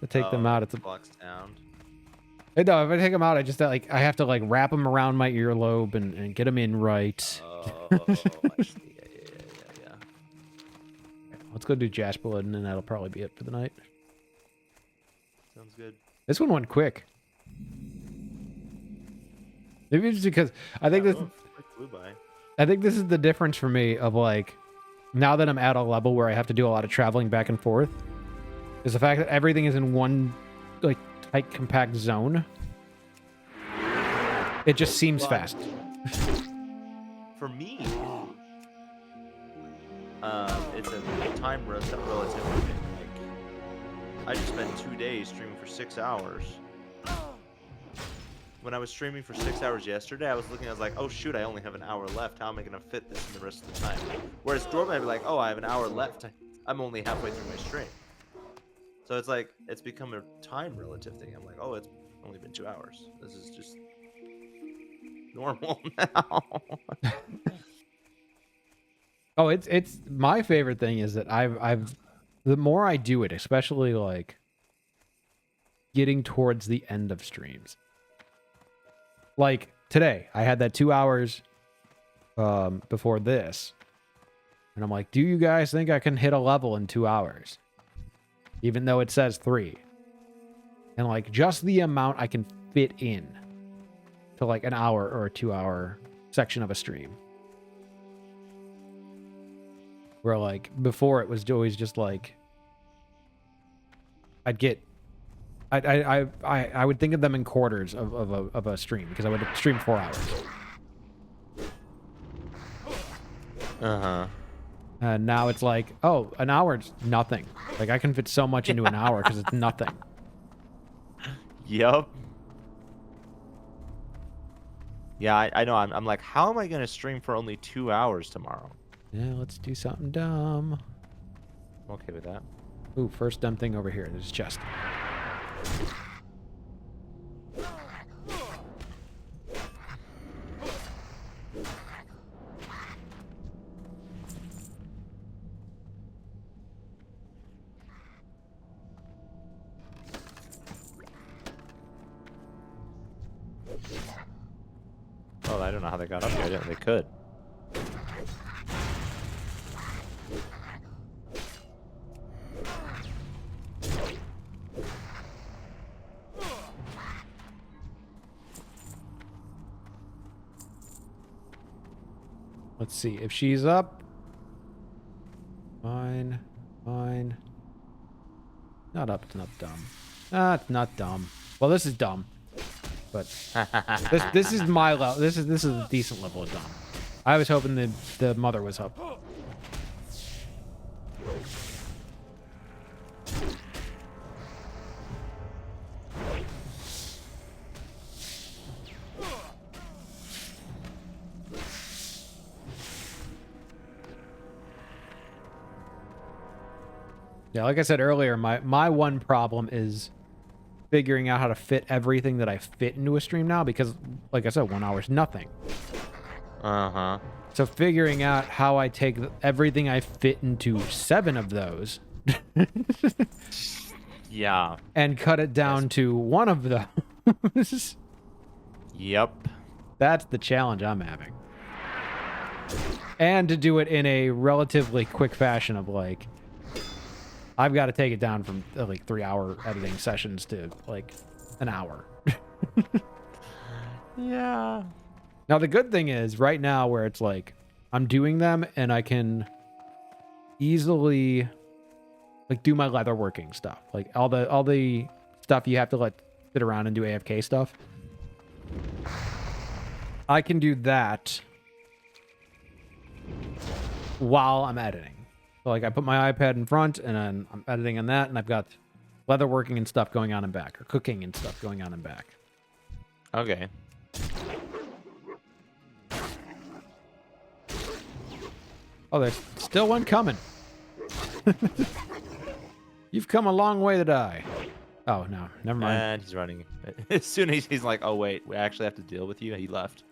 take them out, it's a... blocks sound. No, if I take them out, I just, like, I have to, like, wrap them around my earlobe and get them in right. Oh, I see. Yeah. Let's go do Jasper, and then that'll probably be it for the night. Sounds good. This one went quick. Maybe it's because I think this... It flew by. I think this is the difference for me of, like, now that I'm at a level where I have to do a lot of traveling back and forth, is the fact that everything is in one, like, tight, compact zone. It just seems fast. For me, it's a time relative. Like, I just spent 2 days streaming for 6 hours. When I was streaming for 6 hours yesterday, I was like, oh shoot, I only have an hour left. How am I going to fit this in the rest of the time? Whereas normally I'd be like, oh, I have an hour left. I'm only halfway through my stream. So it's like, it's become a time relative thing. I'm like, oh, it's only been 2 hours. This is just normal now. Oh, it's my favorite thing is that I've the more I do it, especially like getting towards the end of streams. Like today, I had that 2 hours before this. And I'm like, do you guys think I can hit a level in 2 hours? Even though it says 3. And like just the amount I can fit in to like an hour or a 2 hour section of a stream. Where like before it was always just like I would think of them in quarters of a stream because I would stream 4 hours. Uh-huh. And now it's like, oh, an hour is nothing. Like I can fit so much into an hour because it's nothing. Yup. Yeah, I know. I'm like, how am I going to stream for only 2 hours tomorrow? Yeah, let's do something dumb. I'm okay with that. Ooh, first dumb thing over here. There's a chest. Oh, I don't know how they got up here. I didn't. They could. Let's see if she's up. Fine. Fine. Not up. It's not dumb. Ah, it's not dumb. Well, this is dumb. But this is my level. This is a decent level of dumb. I was hoping the mother was up. Yeah, like I said earlier, my one problem is figuring out how to fit everything that I fit into a stream now because, like I said, 1 hour is nothing. Uh-huh. So figuring out how I take everything I fit into 7 of those Yeah. and cut it down to 1 of those. Yep. That's the challenge I'm having. And to do it in a relatively quick fashion of like, I've got to take it down from like 3-hour editing sessions to like an hour. Yeah. Now, the good thing is right now where it's like I'm doing them and I can easily like do my leatherworking stuff, like all the stuff you have to let sit around and do AFK stuff. I can do that while I'm editing. So like I put my iPad in front and then I'm editing on that and I've got leatherworking and stuff going on in back, or cooking and stuff going on in back. Okay. Oh, there's still one coming. You've come a long way to die. Oh, no. Never mind. And he's running. As soon as he's like, oh, wait, we actually have to deal with you, he left.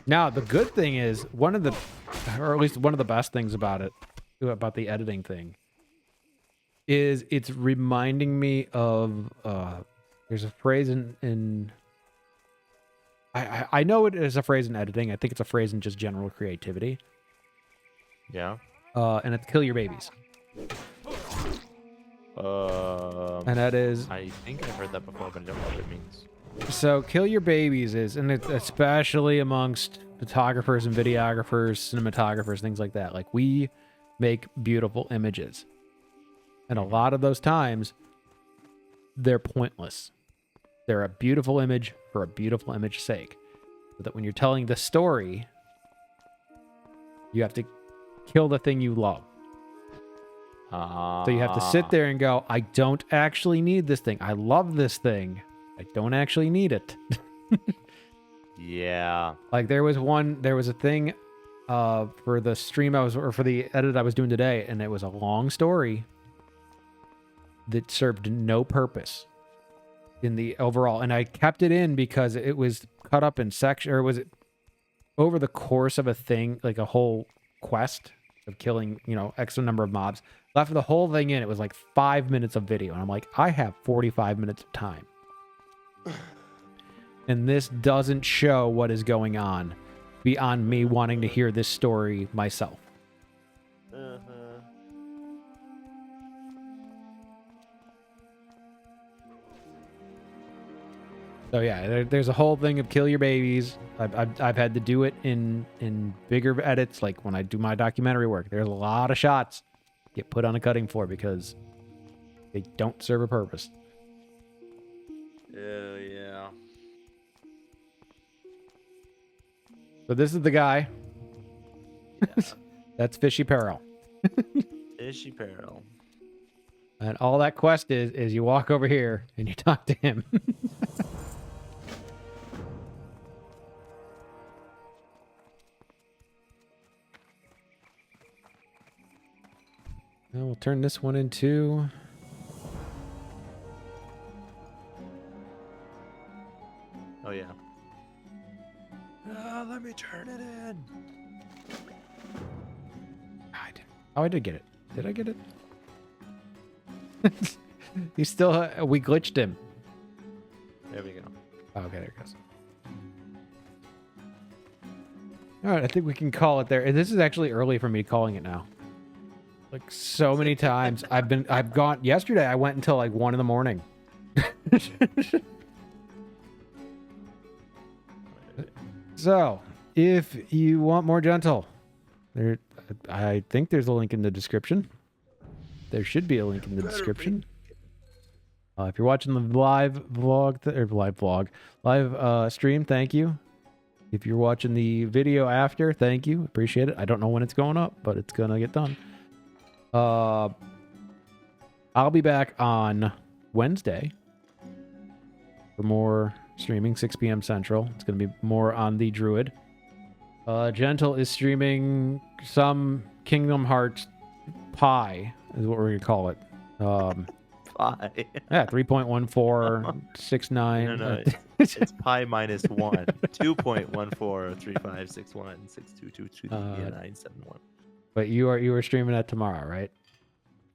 Now, the good thing is, or at least one of the best things about it, about the editing thing, is it's reminding me of, there's a phrase I know it is a phrase in editing. I think it's a phrase in just general creativity. Yeah. And it's kill your babies. And that is... I think I've heard that before, but I don't know what it means. So kill your babies is, and it's especially amongst photographers and videographers, cinematographers, things like that. Like, we make beautiful images. And a lot of those times, they're pointless. They're a beautiful image for a beautiful image's sake. So that when you're telling the story, you have to kill the thing you love. So you have to sit there and go, I don't actually need this thing. I love this thing. I don't actually need it. Yeah. Like there was a thing for the stream or for the edit I was doing today, and it was a long story that served no purpose in the overall. And I kept it in because it was cut up in section, or was it over the course of a thing, like a whole quest of killing, X number of mobs. Left the whole thing in. It was like 5 minutes of video. And I'm like, I have 45 minutes of time. And this doesn't show what is going on beyond me wanting to hear this story myself. So yeah, there's a whole thing of kill your babies. I've had to do it in bigger edits, like when I do my documentary work. There's a lot of shots get put on a cutting floor because they don't serve a purpose. Oh, yeah. So this is the guy. Yeah. That's Fishy Peril. Fishy Peril. And all that quest is you walk over here and you talk to him. Now we'll turn this one into... Oh, yeah. Let me turn it in. I did get it. Did I get it? He's still... we glitched him. There we go. Oh, okay, there it goes. All right, I think we can call it there. This is actually early for me calling it now. Like so many times. I've gone yesterday. I went until like 1 a.m. So, if you want more gentle, I think there's a link in the description. There should be a link in the description. If you're watching the live stream, thank you. If you're watching the video after, thank you. Appreciate it. I don't know when it's going up, but it's gonna get done. I'll be back on Wednesday for more streaming, 6 p.m. Central. It's gonna be more on the Druid. Gentle is streaming some Kingdom Hearts Pi, is what we're gonna call it. Pi. Yeah, 3.1469. No, it's pi minus 1. 2.14356162223971. But you are streaming that tomorrow, right?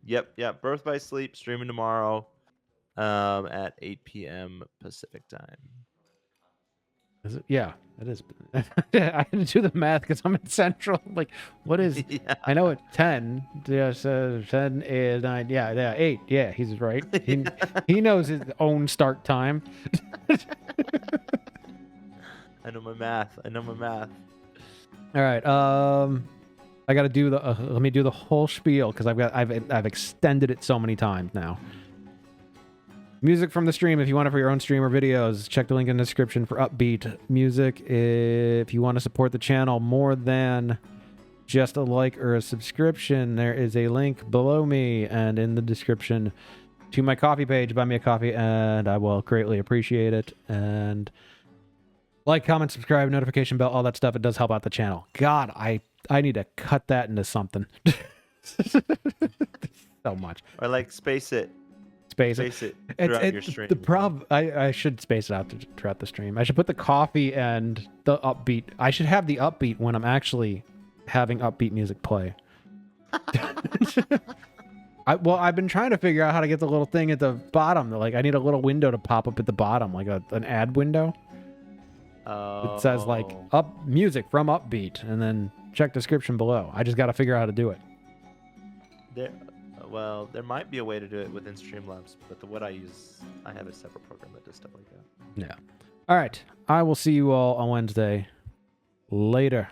Yep. Birth by Sleep streaming tomorrow, at 8 p.m. Pacific time. Is it? Yeah, it is. I had to do the math because I'm in Central. Like, what is? Yeah. I know it's 10. Yes, 10 is 9. Yeah, 8. Yeah, he's right. He knows his own start time. I know my math. All right. I got to do the. Let me do the whole spiel because I've extended it so many times now. Music from the stream. If you want it for your own stream or videos, check the link in the description for upbeat music. If you want to support the channel more than just a like or a subscription, there is a link below me and in the description to my coffee page. Buy me a coffee, and I will greatly appreciate it. And like, comment, subscribe, notification bell, all that stuff. It does help out the channel. God, I need to cut that into something. So much. Or like space it. Space it throughout your stream. The problem, I should space it out throughout the stream. I should put the coffee and the upbeat. I should have the upbeat when I'm actually having upbeat music play. I've been trying to figure out how to get the little thing at the bottom. Like, I need a little window to pop up at the bottom, like an ad window. It says like up music from upbeat, and then check description below. I just got to figure out how to do it. There might be a way to do it within Streamlabs, but what I use, I have a separate program that does stuff like that. Yeah. All right. I will see you all on Wednesday. Later.